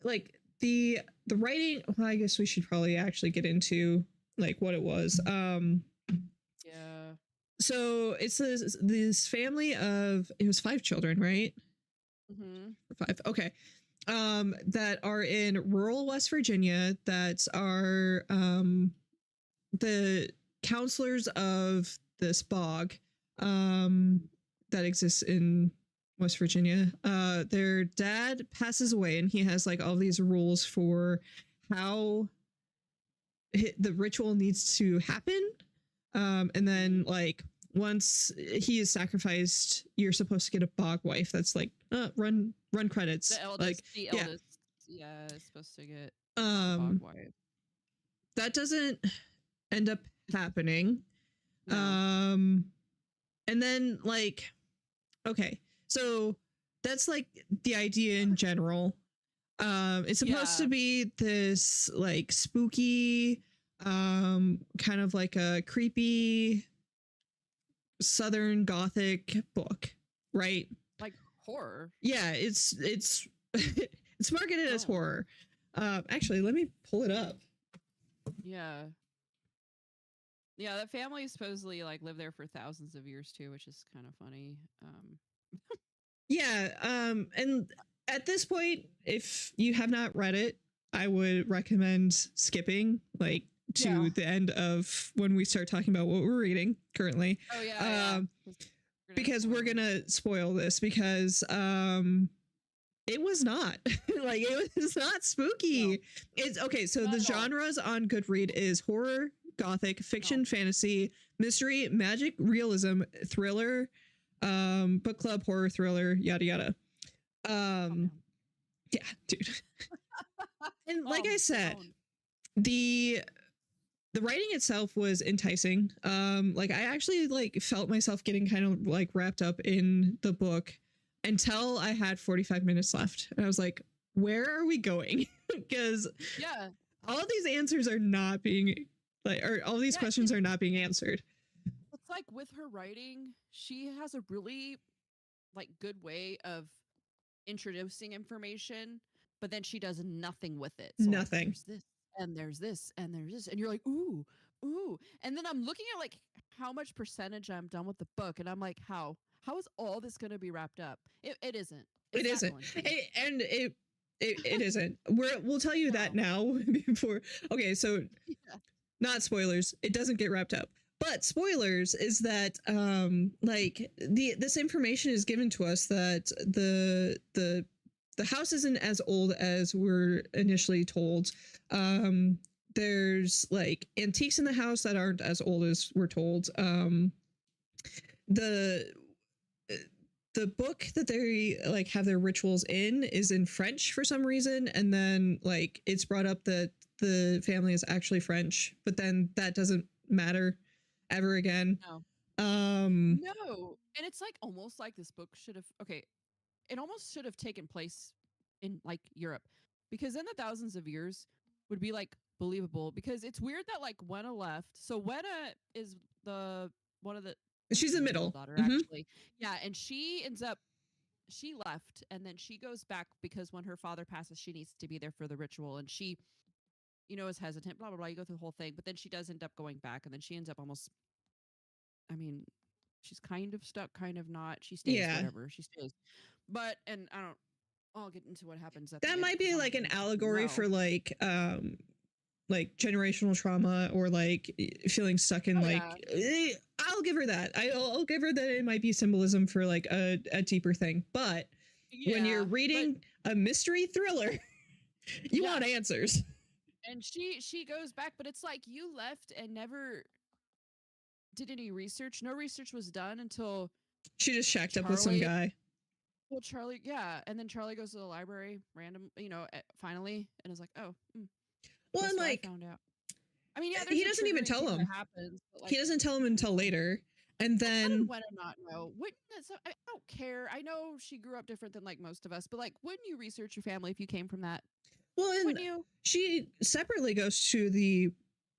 like the writing. Well, I guess we should probably actually get into like what it was. Yeah. So it's this family of, it was 5 children, right? Mm-hmm. Or 5. Okay. That are in rural West Virginia, that are the counselors of this bog that exists in West Virginia. Their dad passes away, and he has like all these rules for how the ritual needs to happen. And then like, once he is sacrificed, you're supposed to get a bog wife. That's like run credits. The eldest, Like, the yeah. eldest, yeah, is supposed to get Bog Wife. that doesn't end up happening. No. And then like, okay, so that's like the idea in general. It's supposed Yeah. to be this like spooky, kind of like a creepy Southern Gothic book, right? Like horror. Yeah, it's it's marketed as Oh. horror. Actually, let me pull it up. Yeah. Yeah, the family supposedly like lived there for thousands of years too, which is kind of funny. Yeah, and at this point, if you have not read it, I would recommend skipping like to Yeah. the end of when we start talking about what we're reading currently. Oh yeah, Um, because we're gonna spoil this, because it was not like, it was not spooky. No. It's okay, so Not the at all. genres on Goodread is horror, gothic, fiction, No. fantasy, mystery, magic, realism, thriller, book club, horror, thriller, yada yada. Yeah, dude. And like I said, the writing itself was enticing. Like I actually like felt myself getting kind of like wrapped up in the book until I had 45 minutes left, and I was like, where are we going? Because yeah, all of these answers are not being like, or all these Yeah, questions are not being answered. it's like with her writing, she has a really like good way of introducing information, but then she does nothing with it. So, like, Nothing. there's this and there's this and there's this, and you're like, ooh, and then I'm looking at like how much percentage I'm done with the book, and I'm like, how is all this going to be wrapped up? It isn't. It It's not isn't. going to be. It isn't. We'll tell you that now before. Okay, so Yeah. not spoilers. It doesn't get wrapped up. But spoilers is that like this information is given to us that the house isn't as old as we're initially told. There's like antiques in the house that aren't as old as we're told. The the book that they like have their rituals in is in French for some reason, and then like it's brought up that the family is actually French, but then that doesn't matter ever again. No. Um No. And it's like almost like this book should have okay, it almost should have taken place in like Europe. Because then the thousands of years would be like believable. Because it's weird that like Wenna left. So Wenna is the one of the she's the middle middle. daughter, Mhm. actually. Yeah, and she ends up she left and then she goes back because when her father passes, she needs to be there for the ritual. And she, is hesitant, blah blah blah. You go through the whole thing, but then she does end up going back, and then she ends up almost I mean, she's kind of stuck, kind of not. She stays, Yeah. whatever. She stays. But and I don't I'll get into what happens at the That end might 'cause be I don't like an really fucking allegory know. for like generational trauma or like feeling stuck in Oh, like I'll give her that. I'll give her that it might be symbolism for like a deeper thing. But when you're Yeah, but reading a mystery thriller, you yeah, want answers. and she goes back, but it's like you left and never did any research. No research was done until She just shacked up with some Charlie. guy. Well, Charlie, yeah, and then Charlie goes to the library, finally, and is like, "Oh, Well, guess and what I like found out." I mean, yeah, he there's a doesn't even triggering tell thing that him. happens, but He like, doesn't tell him until later. And how did then Wenna not know? Wouldn't it, so, I don't care. I know she grew up different than like most of us, but like, wouldn't you research your family if you came from that? well, and Wouldn't you? she separately goes to the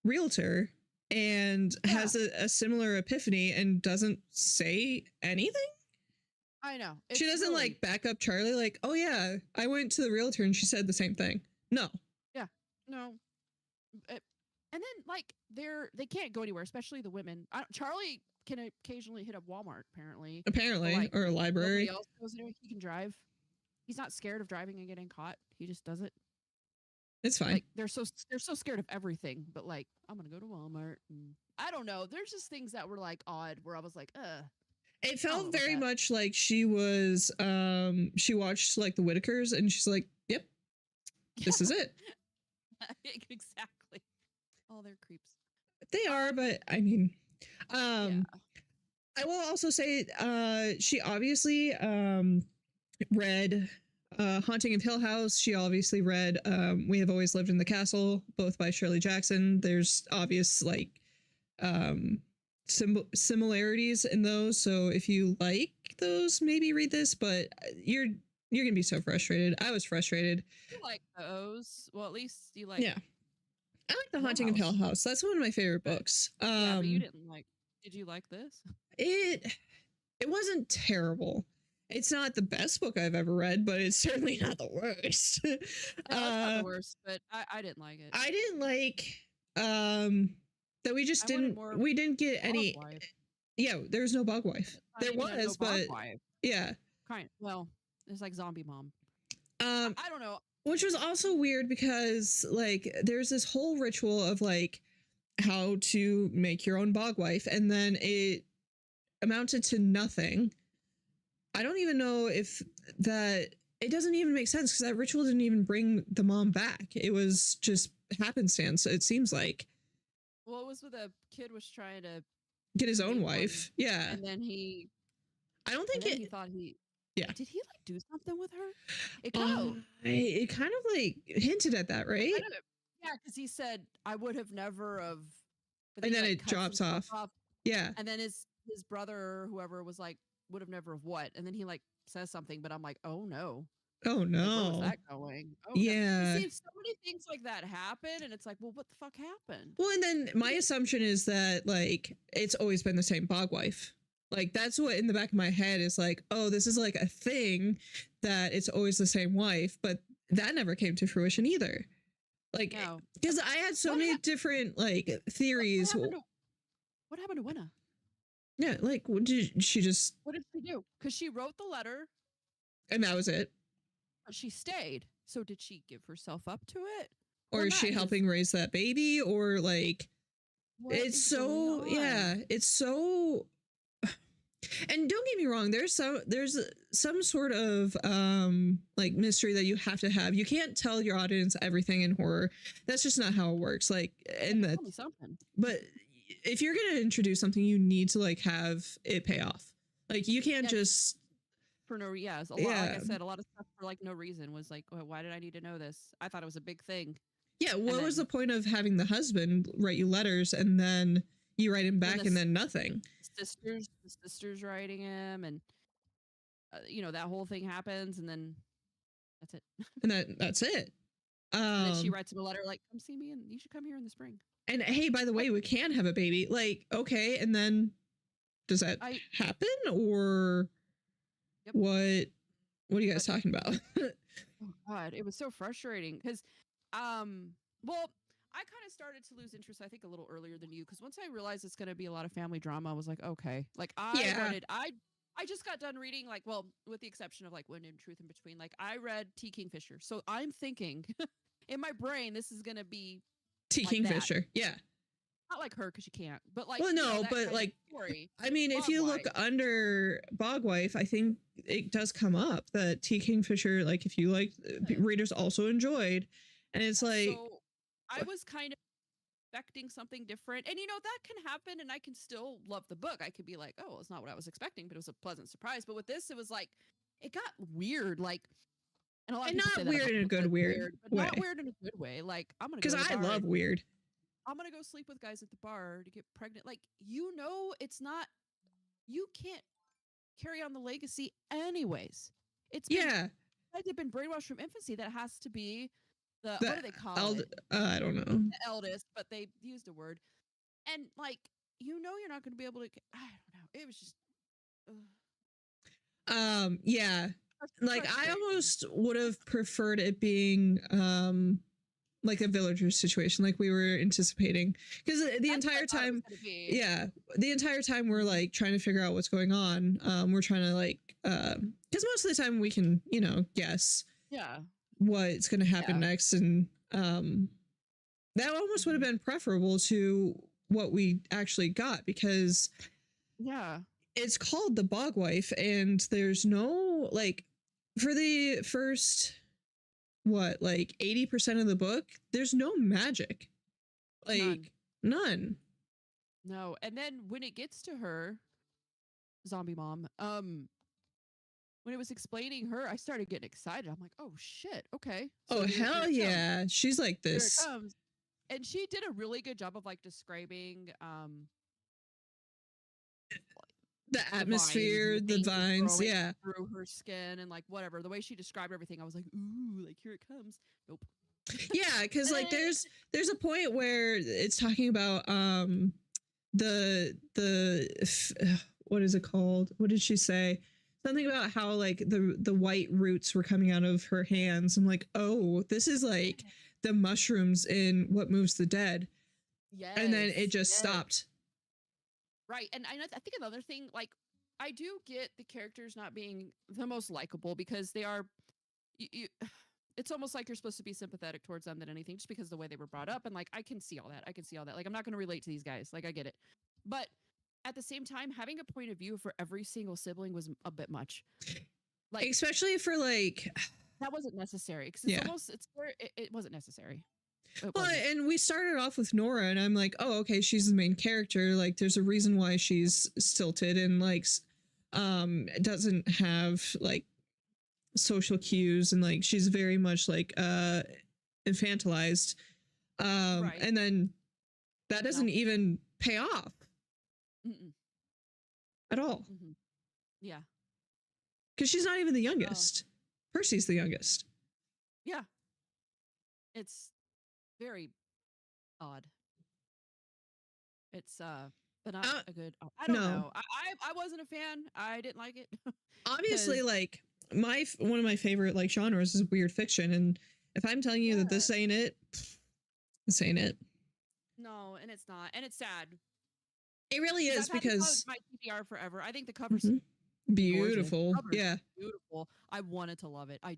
realtor and Yeah, has a similar epiphany and doesn't say anything. I know. She It's doesn't really, like back up Charlie like, oh yeah, I went to the realtor and she said the same thing. No. yeah, no. And then like they can't go anywhere, especially the women. Charlie can occasionally hit up Walmart, apparently, but Apparently, like or a nobody library. else goes anywhere. He can drive. He's not scared of driving and getting caught. He just does it. It's fine. Like they're so scared of everything, but like I'm gonna go to Walmart. And I don't know. There's just things that were like odd where I was like, It I don't know felt about very that. much like she was she watched like the Whitakers and she's like, yep, this is it. Exactly. Oh, they're creeps. They are, but I mean, Yeah. I will also say she obviously read Haunting of Hill House. She obviously read We Have Always Lived in the Castle, both by Shirley Jackson. There's obvious like similarities in those. So if you like those, maybe read this, but you're gonna be so frustrated. I was frustrated. You like those? Well, at least you like. Yeah. I like The Hill Haunting of Hill House. House. That's one of my favorite But books. yeah, but you didn't like. Did you like this? It wasn't terrible. It's not the best book I've ever read, but it's certainly not the worst. No, it's not the worst, but I didn't like it. I didn't like that we just I wanted didn't more we didn't get any Bog Wife. yeah, there was no bug wife. Not There even a was, no Bog but Wife. yeah. Kind. Well, it's like zombie mom. Um I don't know. which was also weird because like there's this whole ritual of like how to make your own bog wife and then it amounted to nothing. I don't even know if that it doesn't even make sense because that ritual didn't even bring the mom back. It was just happenstance, it seems like. Well, it was with a kid was trying to Get his own make one, wife. Yeah. and then he I don't think he thought he. yeah. Did he like do something with her? It kind of. It kind of like hinted at that, right? Yeah, because he said I would have never of. But And he, then like, it cuts drops himself off. off. Yeah. And then his brother or whoever was like would have never of what, and then he like says something, but I'm like, oh no. Oh Like, where was no. that going? Oh no. Yeah. You see, so many things like that happen, and it's like, well, what the fuck happened? Well, and then my assumption is that like it's always been the same bog wife. Like that's what in the back of my head is like, oh, this is like a thing that it's always the same wife, but that never came to fruition either. Like No. because I had so What many hap- different like theories. What happened to Winna? Yeah, like what did she just What did she do? Because she wrote the letter, and that was it? but she stayed. So did she give herself up to it? Or is she not? 'Cause- helping raise that baby? Or like what It's is going so, yeah, on? it's so. And don't get me wrong, there's some sort of like mystery that you have to have. You can't tell your audience everything in horror. That's just not how it works. Like, and that, Tell me something. but if you're gonna introduce something, you need to like have it pay off. Like, you can't Yeah, just, for no yeah, it's a lot. Like I yeah, said, a lot of stuff for like no reason was like, why did I need to know this? I thought it was a big thing, yeah. and What was the then point of having the husband write you letters and then you write him then back and then nothing? the sisters writing him, and that whole thing happens, and then that's it. And that's it. And then she Um, writes him a letter like, "Come see me, and you should come here in the spring." and hey, by the What? way, we can have a baby. Like, okay, and then does that I happen, or Yep. what are you guys But talking about? oh god, it was so frustrating because, well, I kind of started to lose interest. I think a little earlier than you, because once I realized it's going to be a lot of family drama, I was like, okay, like Yeah. I just got done reading, like, well, with the exception of like Wind and Truth in Between, like I read T. Kingfisher, so I'm thinking in my brain this is going to be T. like that. Kingfisher. Yeah. Not like her because she can't, but like Well, no, that but kind of like, story. I mean, if you look Bogwife. under Bogwife, I think it does come up that T. Kingfisher, like, if you like, readers also enjoyed, and it's like, So I was kind of expecting something different, and that can happen, and I can still love the book. I could be like, oh, it's not what I was expecting, but it was a pleasant surprise. But with this, it was like it got weird, like, and a lot of and people not say that weird about in a books, good like, weird but way, not weird in a good way. Like I'm gonna go because to the I bar love and weird. I'm gonna go sleep with guys at the bar to get pregnant. Like it's not. You can't carry on the legacy anyways. It's been Yeah. guys have been brainwashed from infancy that it has to be what The do they call it? I don't know. The eldest, but they used a word. And like, you're not going to be able to. I don't know. It was just. Yeah. Like, I Frustrating. almost would have preferred it being like a villager situation, like we were anticipating, because the That's what I entire thought it time, was gonna be. yeah, the entire time we're like trying to figure out what's going on. We're trying to like, because most of the time we can, guess Yeah. what's going to happen Yeah. next, and that almost would have been preferable to what we actually got, because Yeah. it's called The Bogwife, and there's no, like, for the first, what, like 80% of the book, there's no magic, like none. No. And then when it gets to her, zombie mom, when it was explaining her, I started getting excited. I'm like, oh shit, okay. Oh, here hell it comes. yeah, she's like Here it this. comes. And she did a really good job of like describing The atmosphere, the things vines, growing yeah. through her skin and like whatever. The way she described everything, I was like, ooh, like here it comes. Nope. Yeah, because like there's a point where it's talking about what is it called? What did she say? Something about how like the white roots were coming out of her hands. I'm like, oh, this is like the mushrooms in What Moves the Dead. Yes. And then it just stopped. Right. And I think another thing, like, I do get the characters not being the most likable because they are, it's almost like you're supposed to be sympathetic towards them than anything, just because of the way they were brought up. And like, I can see all that. Like, I'm not going to relate to these guys. Like, I get it. But at the same time, having a point of view for every single sibling was a bit much. Like, especially for like, that wasn't necessary because it wasn't necessary. Well, and we started off with Nora, and I'm like, oh, okay, she's the main character. Like, there's a reason why she's stilted and like, doesn't have like social cues, and like she's very much like infantilized. Right. And then that doesn't even pay off at all. Yeah, because she's not even the youngest. Percy's the youngest. Yeah, it's very odd. It's but not a good. I don't know. I wasn't a fan. I didn't like it. Obviously, like one of my favorite like genres is weird fiction, and if I'm telling you that this ain't it, this ain't it. No, and it's not, and it's sad. It really is, because my TBR forever. I think the cover's beautiful. Yeah, beautiful. I wanted to love it. I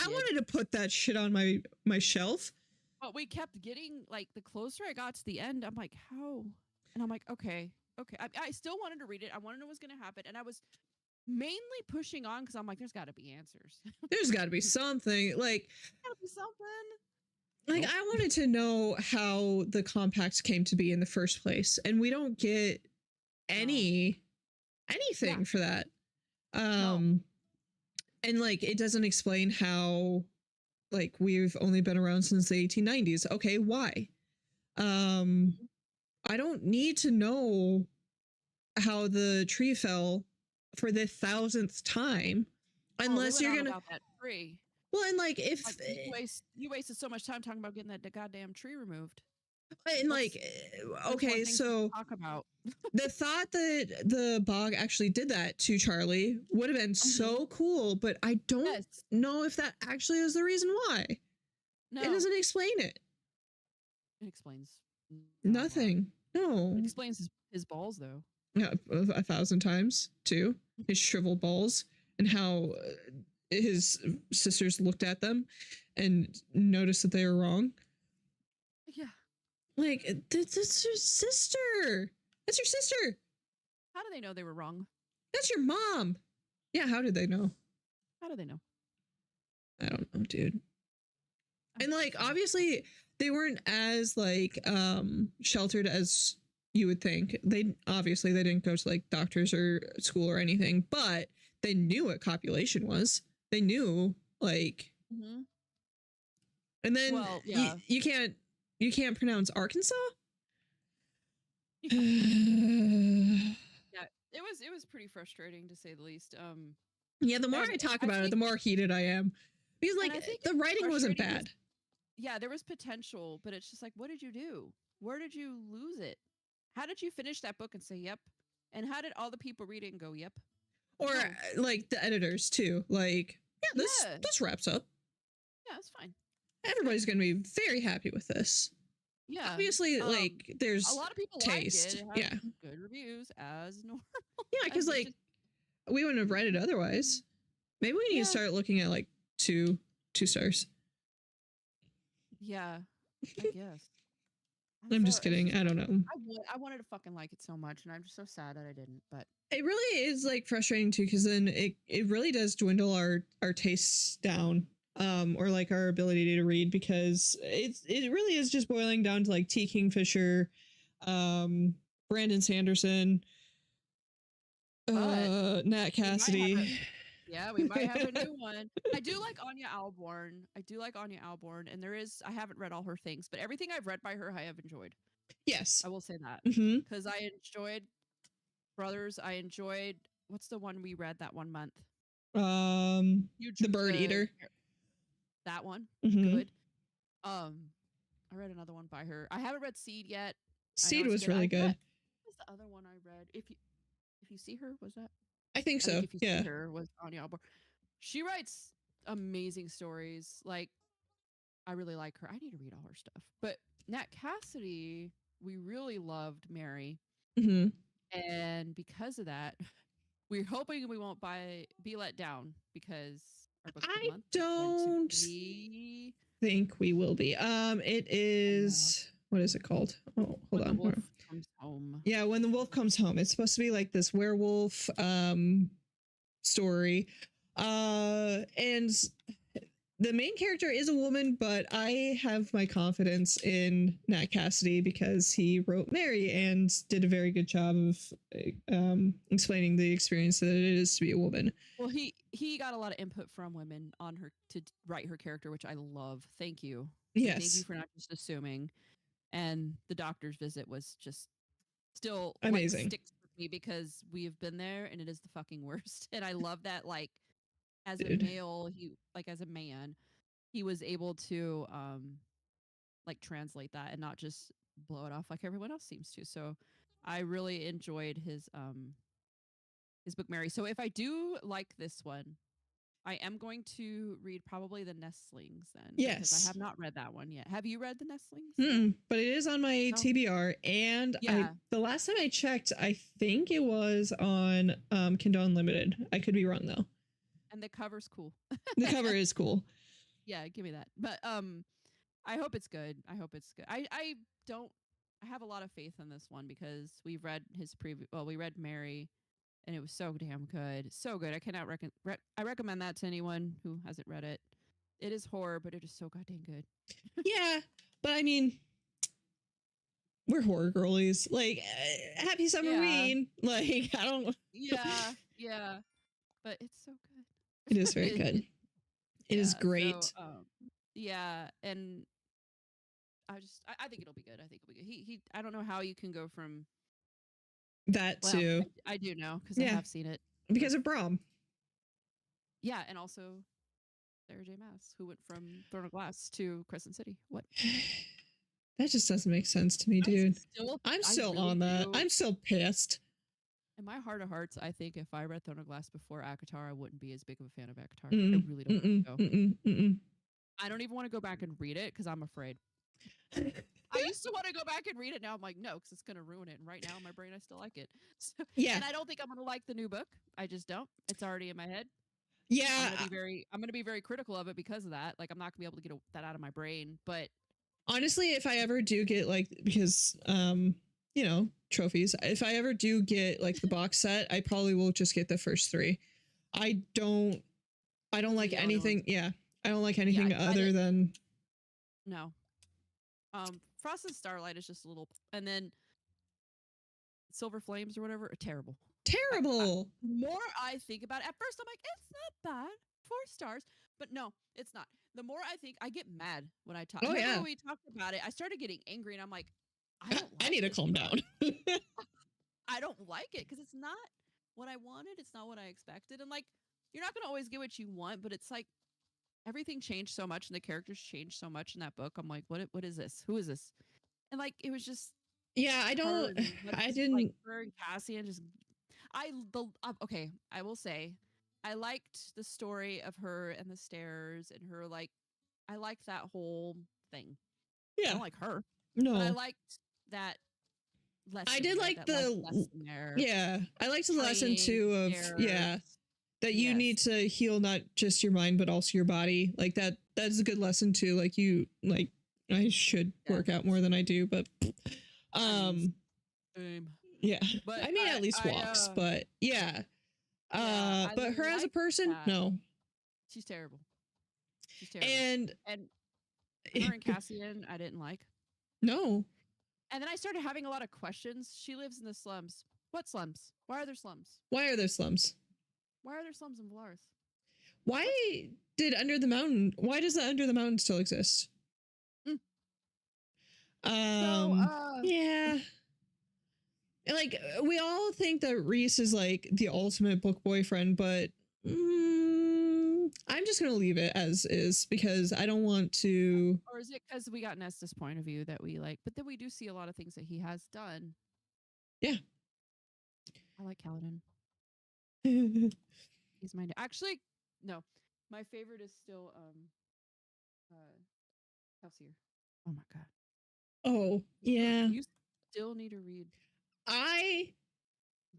wanted to put that shit on my shelf. But we kept getting like the closer I got to the end, I'm like, how? And I'm like, okay, okay. I still wanted to read it. I wanted to know what's going to happen, and I was mainly pushing on because I'm like, there's got to be answers. There's got to be something Gotta be something. like Nope. I wanted to know how the compact came to be in the first place, and we don't get anything Yeah. for that. No. And like it doesn't explain how like we've only been around since the 1890s. Okay, why? I don't need to know how the tree fell for the 1,000th time unless Moving you're on gonna about that tree. well and like if Like you wasted so much time talking about getting that goddamn tree removed. and Let's, like there's more okay, things to so talk about. the thought that the bog actually did that to Charlie would have been so cool, but I don't Yes. know if that actually is the reason why. No. It doesn't explain it. It explains not a lot. Nothing. No. It explains his balls though. Yeah, 1,000 times too. His shriveled balls and how his sisters looked at them and noticed that they were wrong. Yeah. Like that's your sister. That's your sister. How do they know they were wrong? That's your mom. Yeah, how did they know? How do they know? I don't know, dude. And like obviously they weren't as like sheltered as you would think. They obviously they didn't go to like doctors or school or anything, but they knew what copulation was. They knew like and then Well, yeah. you can't pronounce Arkansas? Yeah, it was pretty frustrating to say the least. Yeah, the more I talk about it, the more heated I am. Because like the writing wasn't bad. Yeah, there was potential, but it's just like, what did you do? Where did you lose it? How did you finish that book and say yep? And how did all the people read it and go yep? Or like the editors too. Like, yeah, this wraps up. Yeah, it's fine. Everybody's gonna be very happy with this. Yeah. Obviously, like there's a lot of people taste. Liked it. Yeah. Good reviews as normal. Yeah, because like we wouldn't have read it otherwise. Maybe we need to start looking at like two stars. Yeah, I guess. I'm just kidding. I don't know. I wanted to fucking like it so much, and I'm just so sad that I didn't. But it really is like frustrating too, because then it really does dwindle our tastes down, or like our ability to read, because it really is just boiling down to like T. Kingfisher, Brandon Sanderson, Nat Cassidy. We might have a new one. I do like Anya Alborn. And I haven't read all her things, but everything I've read by her, I have enjoyed. Yes. I will say that. Because I enjoyed Brothers. I enjoyed, what's the one we read that 1 month? The Bird Eater. That one. Good. I read another one by her. I haven't read Seed yet. Seed was really good. What's the other one I read? If you see her, was that? I think so. If you see her, was Anya Alborn. She writes amazing stories. Like, I really like her. I need to read all her stuff. But Nat Cassidy, we really loved Mary. And because of that, we're hoping we won't be let down, because our book of the month don't think we will be. It is, what is it called? Oh, hold on. The Wolf Comes Home. Yeah, When the Wolf Comes Home. It's supposed to be like this werewolf story. And the main character is a woman, but I have my confidence in Nat Cassidy because he wrote Mary and did a very good job of explaining the experience that it is to be a woman. Well, he got a lot of input from women on her to write her character, which I love. Thank you. Yes. Thank you for not just assuming. And the doctor's visit was just still amazing. Like, sticks with me because we have been there and it is the fucking worst. And I love that, like, as a male, as a man, he was able to like translate that and not just blow it off like everyone else seems to. So I really enjoyed his book Mary. So if I do like this one, I am going to read probably The Nestlings then. Yes. Because I have not read that one yet. Have you read The Nestlings? But it is on my TBR. And the last time I checked, I think it was on Kindle Unlimited. I could be wrong though. And the cover's cool. The cover is cool. Yeah, give me that. But I hope it's good. I hope it's good. I don't. I have a lot of faith in this one because we've read his previous. Well, we read Mary, and it was so damn good, so good. I cannot I recommend that to anyone who hasn't read it. It is horror, but it is so goddamn good. Yeah, but I mean, we're horror girlies. Like, happy Summerween. Like, I don't. Yeah, yeah, but it's so good. It is very good. It is great. So, yeah, and I think it'll be good. I think it'll be good. He I don't know how you can go from That too. I do know because Yeah. I have seen it. Because of Brom. Yeah, and also Sarah J. Maas, who went from Throne of Glass to Crescent City. What? That just doesn't make sense to me, dude. I'm I still really on that. do. I'm still pissed. In my heart of hearts, I think if I read Throne of Glass before ACOTAR, I wouldn't be as big of a fan of ACOTAR. I really don't think so. I don't even want to go back and read it because I'm afraid. I used to want to go back and read it. Now I'm like, no, because it's going to ruin it. And right now in my brain, I still like it. So, Yeah. and I don't think I'm going to like the new book. I just don't. It's already in my head. Yeah. I'm going to be very critical of it because of that. Like, I'm not going to be able to get that out of my brain. But honestly, if I ever do get like, because, you know, trophies, if I ever do get like the box set, I probably will just get the first 3. I don't like anything. Yeah. I don't like anything other than. No. Frost and Starlight is just a little, and then Silver Flames or whatever are terrible. Terrible. The more I think about it, at first I'm like, it's not bad. 4 stars. But no, it's not. The more I think, I get mad when I talk. Oh, yeah. When we talked about it, I started getting angry and I'm like, I need to calm down. I don't like it because it's not what I wanted. It's not what I expected. And like, you're not going to always get what you want, but it's like, everything changed so much and the characters changed so much in that book. I'm like, what is this? Who is this? And like, it was just. Yeah, I didn't. Like her and Cassian just. Okay, I will say, I liked the story of her and the stairs and her, like, I liked that whole thing. Yeah. I don't like her. No. But I liked that lesson. I did like the. Yeah. I liked the lesson too of, that you need to heal not just your mind but also your body. Like that's a good lesson too. Like I should work out more than I do, but yeah, but I mean at least walks, but yeah, but her as a person, no, she's terrible. And her and Cassian I didn't like. No. And then I started having a lot of questions. She lives in the slums. What slums? Why are there slums? Why are there slums? Why are there slums in Valaris? Why does the Under the Mountain still exist? Yeah. Like, we all think that Rhys is like the ultimate book boyfriend, but I'm just going to leave it as is because I don't want to. Or is it because we got Nesta's point of view that we like, but then we do see a lot of things that he has done. Yeah. I like Kaladin. He's my actually no. My favorite is still Kelsier. Oh my god. Oh yeah. You still need to read.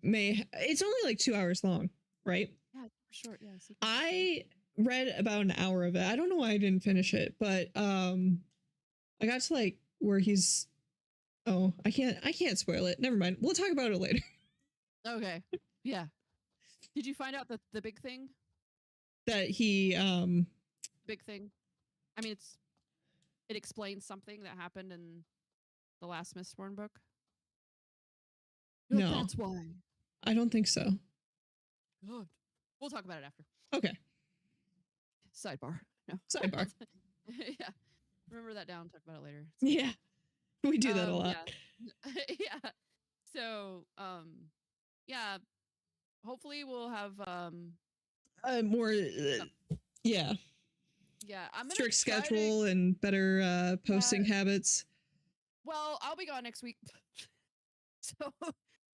It's only like 2 hours long, right? Yeah, it's short. Yeah. I read about an hour of it. I don't know why I didn't finish it, but I got to like where he's. Oh, I can't spoil it. Never mind. We'll talk about it later. Okay. Yeah. Did you find out the big thing? That he big thing. I mean, it explains something that happened in the last Mistborn book. No, that's why. I don't think so. God. We'll talk about it after. Okay. Sidebar. No. Sidebar. Yeah. Remember that down. Talk about it later. Yeah. We do that a lot. Yeah. Yeah. So, yeah. Hopefully we'll have more yeah. Yeah, I'm gonna strict schedule and better posting habits. Well, I'll be gone next week. So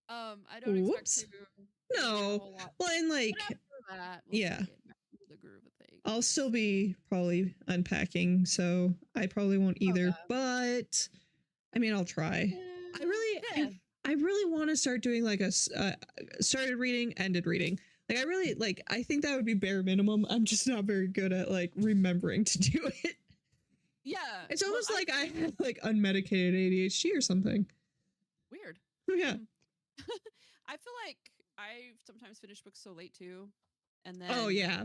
I don't expect to no. Well, and like that, yeah. The groove of things. I'll still be probably unpacking, so I probably won't either, but I mean I'll try. Yeah. I really want to start doing like a started reading, ended reading. Like I think that would be bare minimum. I'm just not very good at like remembering to do it. Yeah. It's well, almost I like I feel have like unmedicated ADHD or something. weird. Yeah. I feel like I sometimes finish books so late too, and Oh then yeah.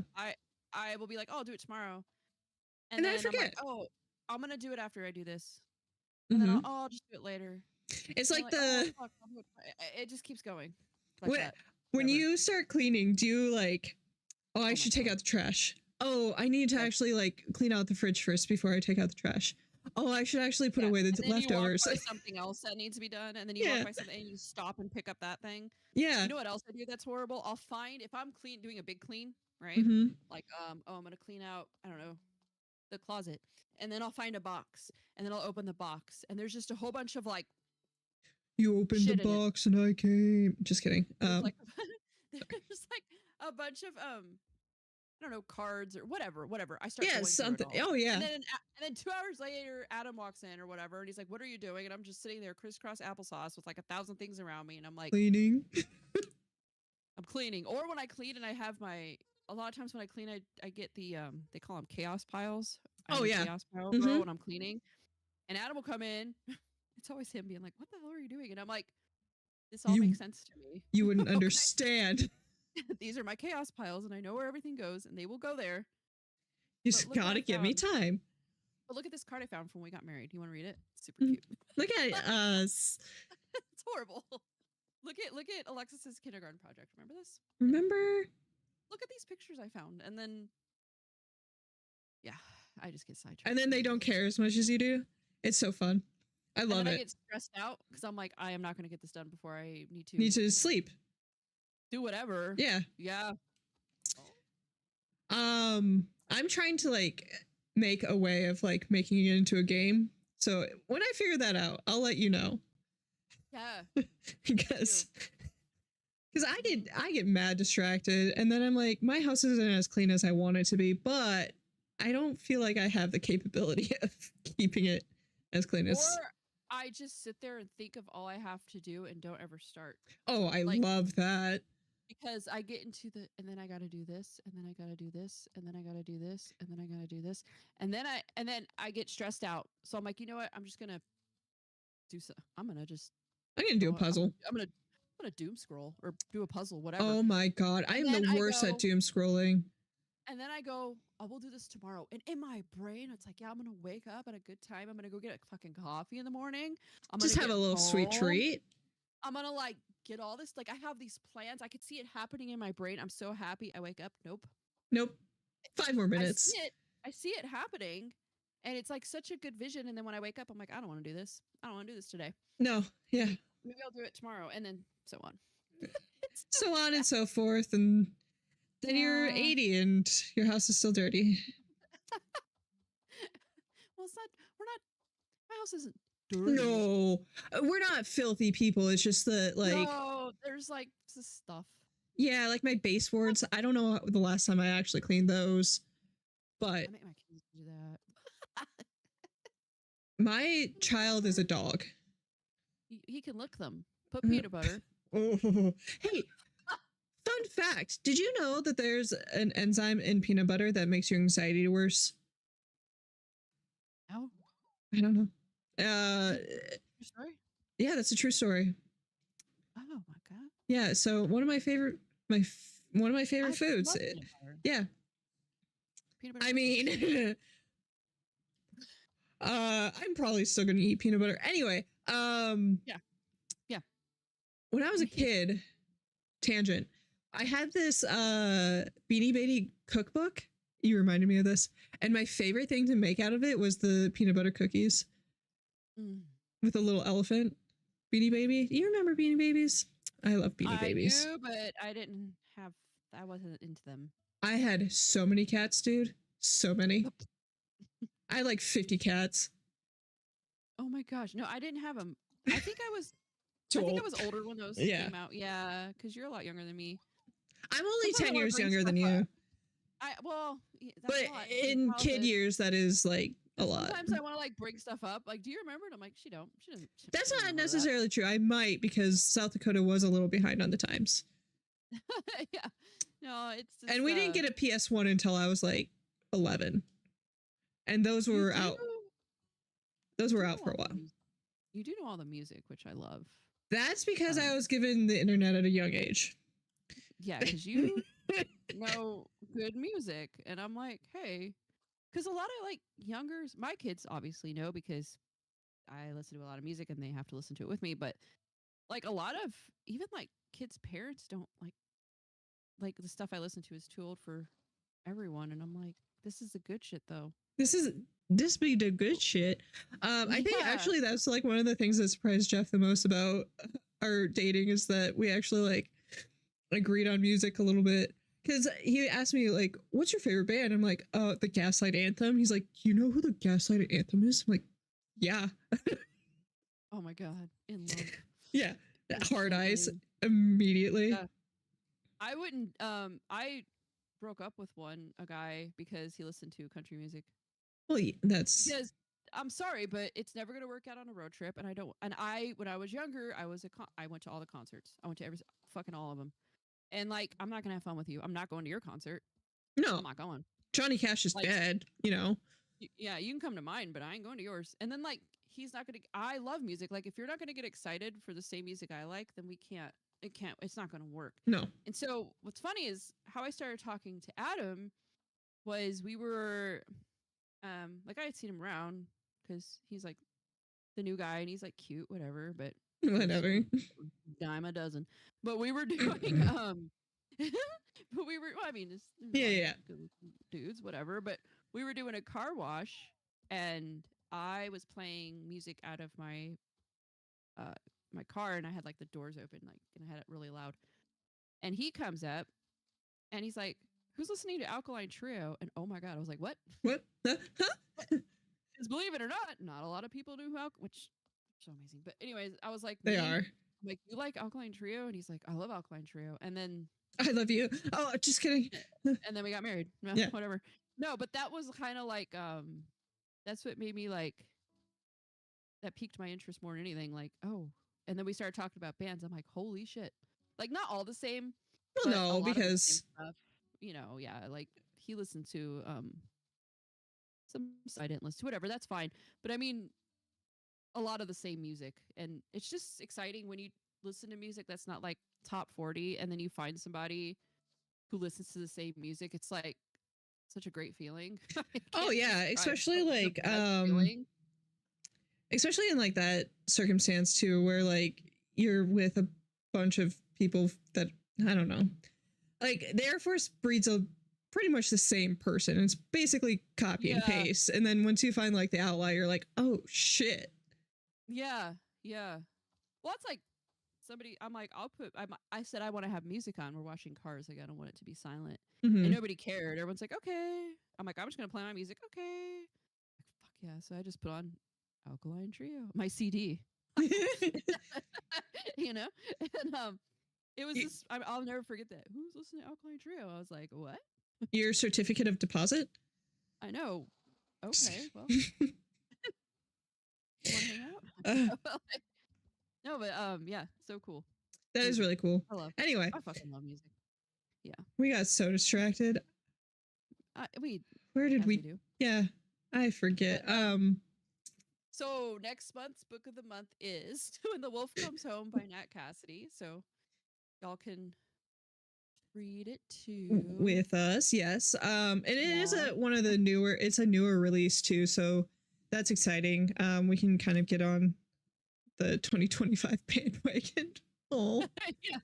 I will be like, oh, I'll do it tomorrow, and And then I then I'm like, forget. oh, I'm gonna do it after I do this, and then Hmm. I'll just do it later. It's And then like like, oh the fuck, I'll do it. It just keeps going like when that when forever. you start cleaning, do you like, oh, I Oh my should take god. out the trash. Oh, I need to Yes. actually like clean out the fridge first before I take out the trash. Oh, I should actually put Yeah. away the And then you walk leftovers. by something else that needs to be done, and then you walk Yeah. by something and you stop and pick up that thing. Yeah. You know what else I do that's horrible? I'll find if I'm doing a big clean, right? Hmm. Like oh, I'm gonna clean out, I don't know, the closet, and then I'll find a box, and then I'll open the box, and there's just a whole bunch of like You opened the shit in it. box and I came. Just kidding. There's like there's like a bunch of I don't know, cards or whatever. I start Yeah, going through it something. all. Oh yeah. And then 2 hours later, Adam walks in or whatever, and he's like, "What are you doing?" And I'm just sitting there, crisscross applesauce, with like 1,000 things around me, and I'm like, Cleaning. I'm cleaning. Or when I clean and I have a lot of times when I clean, I get the they call them chaos piles. I'm Oh a yeah. chaos pile Mhm. girl when I'm cleaning, and Adam will come in. It's always him being like, "What the hell are you doing?" And I'm like, "This all You- makes sense to me. You wouldn't Okay. understand. These are my chaos piles, and I know where everything goes, and they will go there." You But just look what I gotta give me found. time. But look at this card I found from when we got married. You want to read it? It's super Mhm. cute. Look at us. It's horrible. Look at Alexis's kindergarten project. Remember this? Remember? Look at these pictures I found, and then yeah, I just get sidetracked. And then they don't care as much as you do. It's so fun. I And love then I it. get stressed out because I'm like, I am not going to get this done before I need to Need to sleep. do whatever. Yeah. Yeah. I'm trying to like make a way of like making it into a game. So when I figure that out, I'll let you know. Yeah. because I get mad distracted, and then I'm like, my house isn't as clean as I want it to be, but I don't feel like I have the capability of keeping it as clean as. Or I just sit there and think of all I have to do and don't ever start. Oh, I like- love that. Because I get into and then I got to do this, and then I got to do this, and then I got to do this, and then I got to do this, and then I get stressed out. So I'm like, you know what? I'm just gonna I'm gonna just I'm gonna do a puzzle. I'm gonna doom scroll or do a puzzle, whatever. Oh my god, I am then the I worst go- at doom scrolling. And then I go, I will do this tomorrow. And in my brain, it's like, yeah, I'm gonna wake up at a good time. I'm gonna go get a fucking coffee in the morning. I'm Just gonna have a get little sweet home. treat. I'm gonna like get all this. Like I have these plans. I could see it happening in my brain. I'm so happy. I wake up. Nope. Nope. 5 more minutes. I see it happening, and it's like such a good vision. And then when I wake up, I'm like, I don't want to do this. I don't want to do this today. No. Yeah. Maybe I'll do it tomorrow, and then so on. It's So on and so forth, and then you're Yeah. 80 and your house is still dirty. well, it's not. We're not. My house isn't dirty. No, we're not filthy people. It's just that, like, No, there's like this stuff. yeah, like my baseboards. I don't know the last time I actually cleaned those, but I make my kids do that. my child is a dog. He can lick them. Put Mm. peanut butter. Oh, hey, fun fact. Did you know that there's an enzyme in peanut butter that makes your anxiety worse? No. I don't know. True story. Yeah, that's a true story. Oh my god. Yeah, so one of my favorite I foods. love peanut butter. Yeah, Peanut butter I cookies. mean, I'm probably still gonna eat peanut butter anyway. Yeah. Yeah. When I was a kid, tangent, I had this Beanie Baby cookbook. You reminded me of this, and my favorite thing to make out of it was the peanut butter cookies Mm. with a little elephant. Beanie Baby. Do you remember Beanie Babies? I love Beanie I Babies. do, but I didn't have. I wasn't into them. I had so many cats, dude. So many. I had like 50 cats. Oh my gosh. No, I didn't have them. I think I was. Too I think I old. was older when those Yeah. came out. Yeah, because you're a lot younger than me. I'm only Sometimes I 10 wanna years bring younger than stuff you. up. That's But a lot. in kid Childhood. years, that is like a lot. Sometimes I want to like bring stuff up. Like, do you remember? And I'm like, she doesn't. That's not remember that." necessarily true. I might, because South Dakota was a little behind on the times. Yeah. No, it's just, And we didn't get a PS1 until I was like 11. And those you were do? out. Those were You out know for a all the while. mus- You do know all the music, which I love. That's because I Um, was given the internet at a young age. yeah, because you know good music, and I'm like, hey, because a lot of like my kids obviously know because I listen to a lot of music and they have to listen to it with me. But like a lot of even like kids' parents don't like the stuff I listen to is too old for everyone, and I'm like, this is the good shit though. This be the good shit. I think Yeah. actually that's like one of the things that surprised Jeff the most about our dating is that we actually like agreed on music a little bit. Because he asked me like, "What's your favorite band?" I'm like, the Gaslight Anthem." He's like, "You know who the Gaslight Anthem is?" I'm like, "Yeah, Oh my god, in love. yeah." Hard eyes Instantly. immediately. Yeah. I wouldn't. I broke up with a guy because he listened to country music. Well, that's Because I'm sorry, but it's never going to work out on a road trip, and I don't. And when I was younger, I went to all the concerts. I went to fucking all of them. And like, I'm not gonna have fun with you. I'm not going to your concert. no. I'm not going. Johnny Cash is Like, dead. You know. yeah, you can come to mine, but I ain't going to yours. And then like, he's not gonna. I love music. Like, if you're not gonna get excited for the same music I like, then we can't. It can't. It's not gonna work. No. And so, what's funny is how I started talking to Adam was we were, like I had seen him around because he's like the new guy and he's like cute, whatever. But Whatever. dime a dozen. But we were doing but we were well, I mean, Yeah. good dudes, whatever. But we were doing a car wash, and I was playing music out of my car, and I had like the doors open, like, and I had it really loud. And he comes up, and he's like, "Who's listening to Alkaline Trio?" And oh my god, I was like, "What?" What? Huh? Because believe it or not a lot of people do which so amazing. But anyways, I was like, They "Me?" are. I'm like, "You like Alkaline Trio?" And he's like, "I love Alkaline Trio." And then I love you. Oh, just kidding. we got married. Yeah. Whatever. No, but that was kind of like that's what made me like that piqued my interest more than anything. Like, oh, and then we started talking about bands. I'm like, holy shit! Like, not all the same. Well, But a no, lot of the same because stuff, yeah, like he listened to some I didn't listen to, whatever, that's fine. But I mean, a lot of the same music, and it's just exciting when you listen to music that's not like top 40, and then you find somebody who listens to the same music. It's like such a great feeling. I oh can't yeah, describe especially the like best feeling. especially in like that circumstance too, where like you're with a bunch of people that I don't know, like the Air Force breeds a pretty much the same person. It's basically copy and Yeah, paste, and then once you find like the outlier, you're like, oh shit. yeah, yeah. Well, it's like somebody. I'm like, I said I want to have music on. We're washing cars. Like, I don't want it to be silent. And Mhm. nobody cared. Everyone's like, okay. I'm like, I'm just gonna play my music. Okay. Like, fuck yeah. So I just put on Alkaline Trio, my CD. you know, and it was Y- just I'll never forget that. Who's listening to Alkaline Trio? I was like, what? Your certificate of deposit. I know. Okay, well, want to hang Uh, out? No, but yeah, so cool. that is Music. really cool. Anyway, I fucking love music. Yeah, we got so distracted. we Where did as we do. Yeah, I forget. But, So next month's book of the month is "When the Wolf Comes Home" by Nat Cassidy. So y'all can read it too. with us, yes. And it is Yeah. one of the newer. It's a newer release too, so that's exciting. We can kind of get on the 2025 bandwagon. Oh, yeah.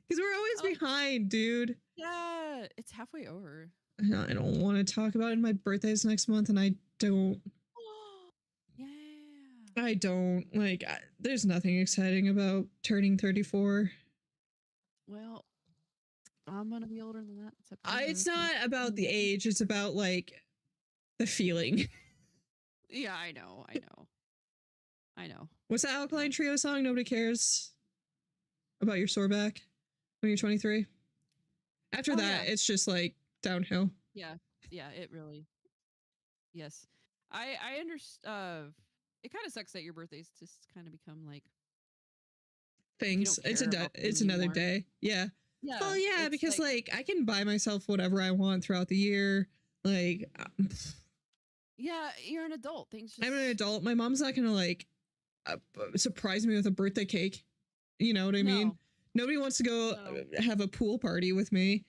because we're always Oh. behind, dude. Yeah, it's halfway over. I don't want to talk about it. My birthday's next month, and I don't. Yeah. I don't like. There's nothing exciting about turning 34. Well, I'm gonna be older than that in September. It's not about the age. It's about like the feeling. Yeah, I know. I know. What's that Alkaline Trio song? Nobody cares about your sore back when you're 23. After that, yeah. it's just like downhill. Yeah, it really. Yes, I understand. It kind of sucks that your birthdays just kind of become like Things. don't care about It's them another anymore. day. Yeah. Yeah. Well, yeah, it's because like I can buy myself whatever I want throughout the year. Like Yeah, you're an adult. Things just I'm an adult. My mom's not gonna like surprise me with a birthday cake. You know what I mean? No. Nobody wants to go No. have a pool party with me.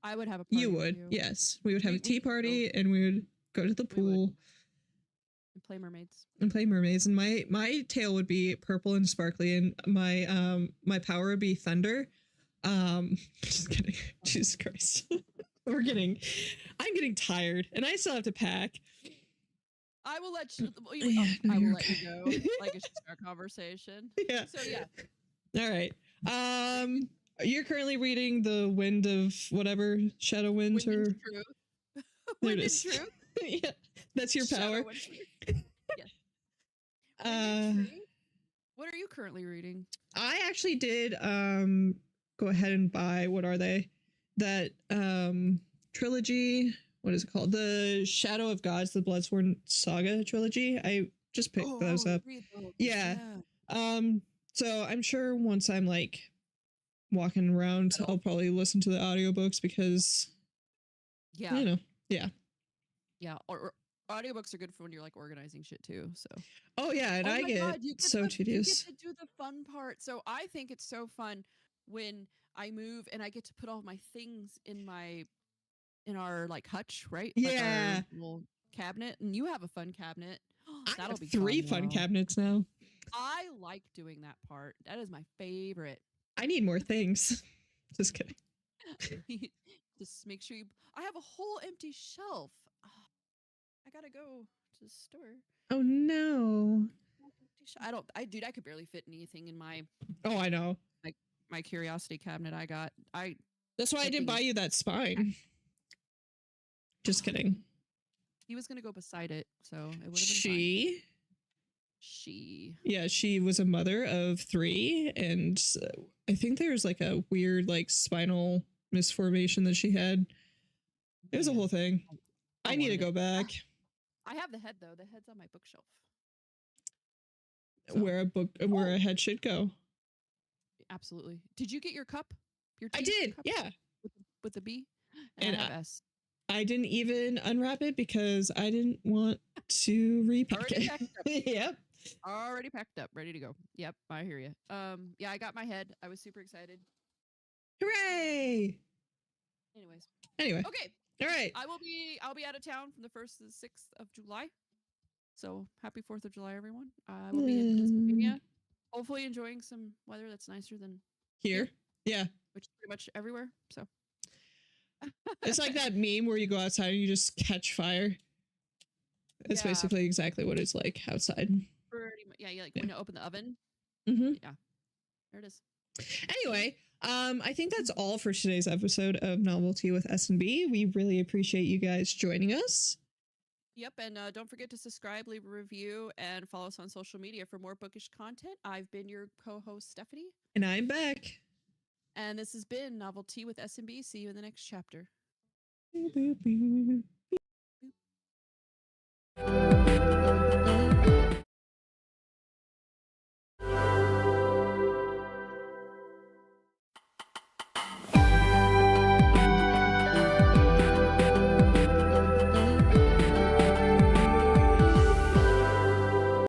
I would have a party You with would, you. yes. We would have a tea could go party and we would go to the We would. pool and play mermaids. and play mermaids. And my tail would be purple and sparkly, and my power would be thunder. Just kidding. Jesus Christ. I'm getting tired, and I still have to pack. I will let you. Yeah, no, I will you're let okay. you go. Like it's just our conversation. Yeah. So yeah, All right. You're currently reading The Wind of whatever, Shadow Wind, Wind or and Truth. there Wind it and is. Truth. Yeah, that's your Shadow power. and Truth. Yes. Wind and Truth. What are you currently reading? I actually did go ahead and buy, what are they? That trilogy, what is it called? The Shadow of Gods, the Bloodsworn Saga trilogy. I just picked those up. Read those. Yeah. So I'm sure once I'm like walking around, I'll probably listen to the audiobooks because Yeah. you know, yeah. Yeah. Or audiobooks are good for when you're like organizing shit too. So Oh yeah, and Oh I my get God, you get so the- tedious. You get to do the fun part. So I think it's so fun when I move and I get to put all my things in our like hutch, right? Like Yeah. our little cabinet. And you have a fun cabinet. I That'll have be 3 fun though. cabinets now. I like doing that part. That is my favorite. I need more things. Just kidding. Just make sure I have a whole empty shelf. I gotta go to the store. Oh no. Dude, I could barely fit anything in my Oh, I know. curiosity cabinet I got. That's why I That didn't thing buy is- you that spine. Just kidding. He was gonna go beside it, so it would have been She, She. yeah, she was a mother of 3, and I think there's like a weird like spinal misformation that she had. It was a Man, whole thing. I need to wanted go it. back I have the head though. The head's on my bookshelf. So, where a head should go. absolutely. Did you get your cup? Your I tea did, cup yeah. with the B. And I have S. I didn't even unwrap it because I didn't want to repack Already packed up. it. Yep. Already packed up, ready to go. Yep, I hear you. Yeah, I got my head. I was super excited. Hooray! Anyways, Anyway, okay. all right. I'll be out of town from the 1st to the 6th of July. So happy 4th of July, everyone. I will be in Pennsylvania. Hopefully enjoying some weather that's nicer than Here, yeah. which is pretty much everywhere. So It's like that meme where you go outside and you just catch fire. It's Yeah. basically exactly what it's like outside. pretty much, yeah, like Yeah. when you open the oven. Mm-hmm. There it is. Anyway, I think that's all for today's episode of Novelty with S&B. We really appreciate you guys joining us. Yep, and don't forget to subscribe, leave a review, and follow us on social media for more bookish content. I've been your co-host, Stephanie. And I'm back. And this has been Novelty with S&B. See you in the next chapter. Boop, boop, boop.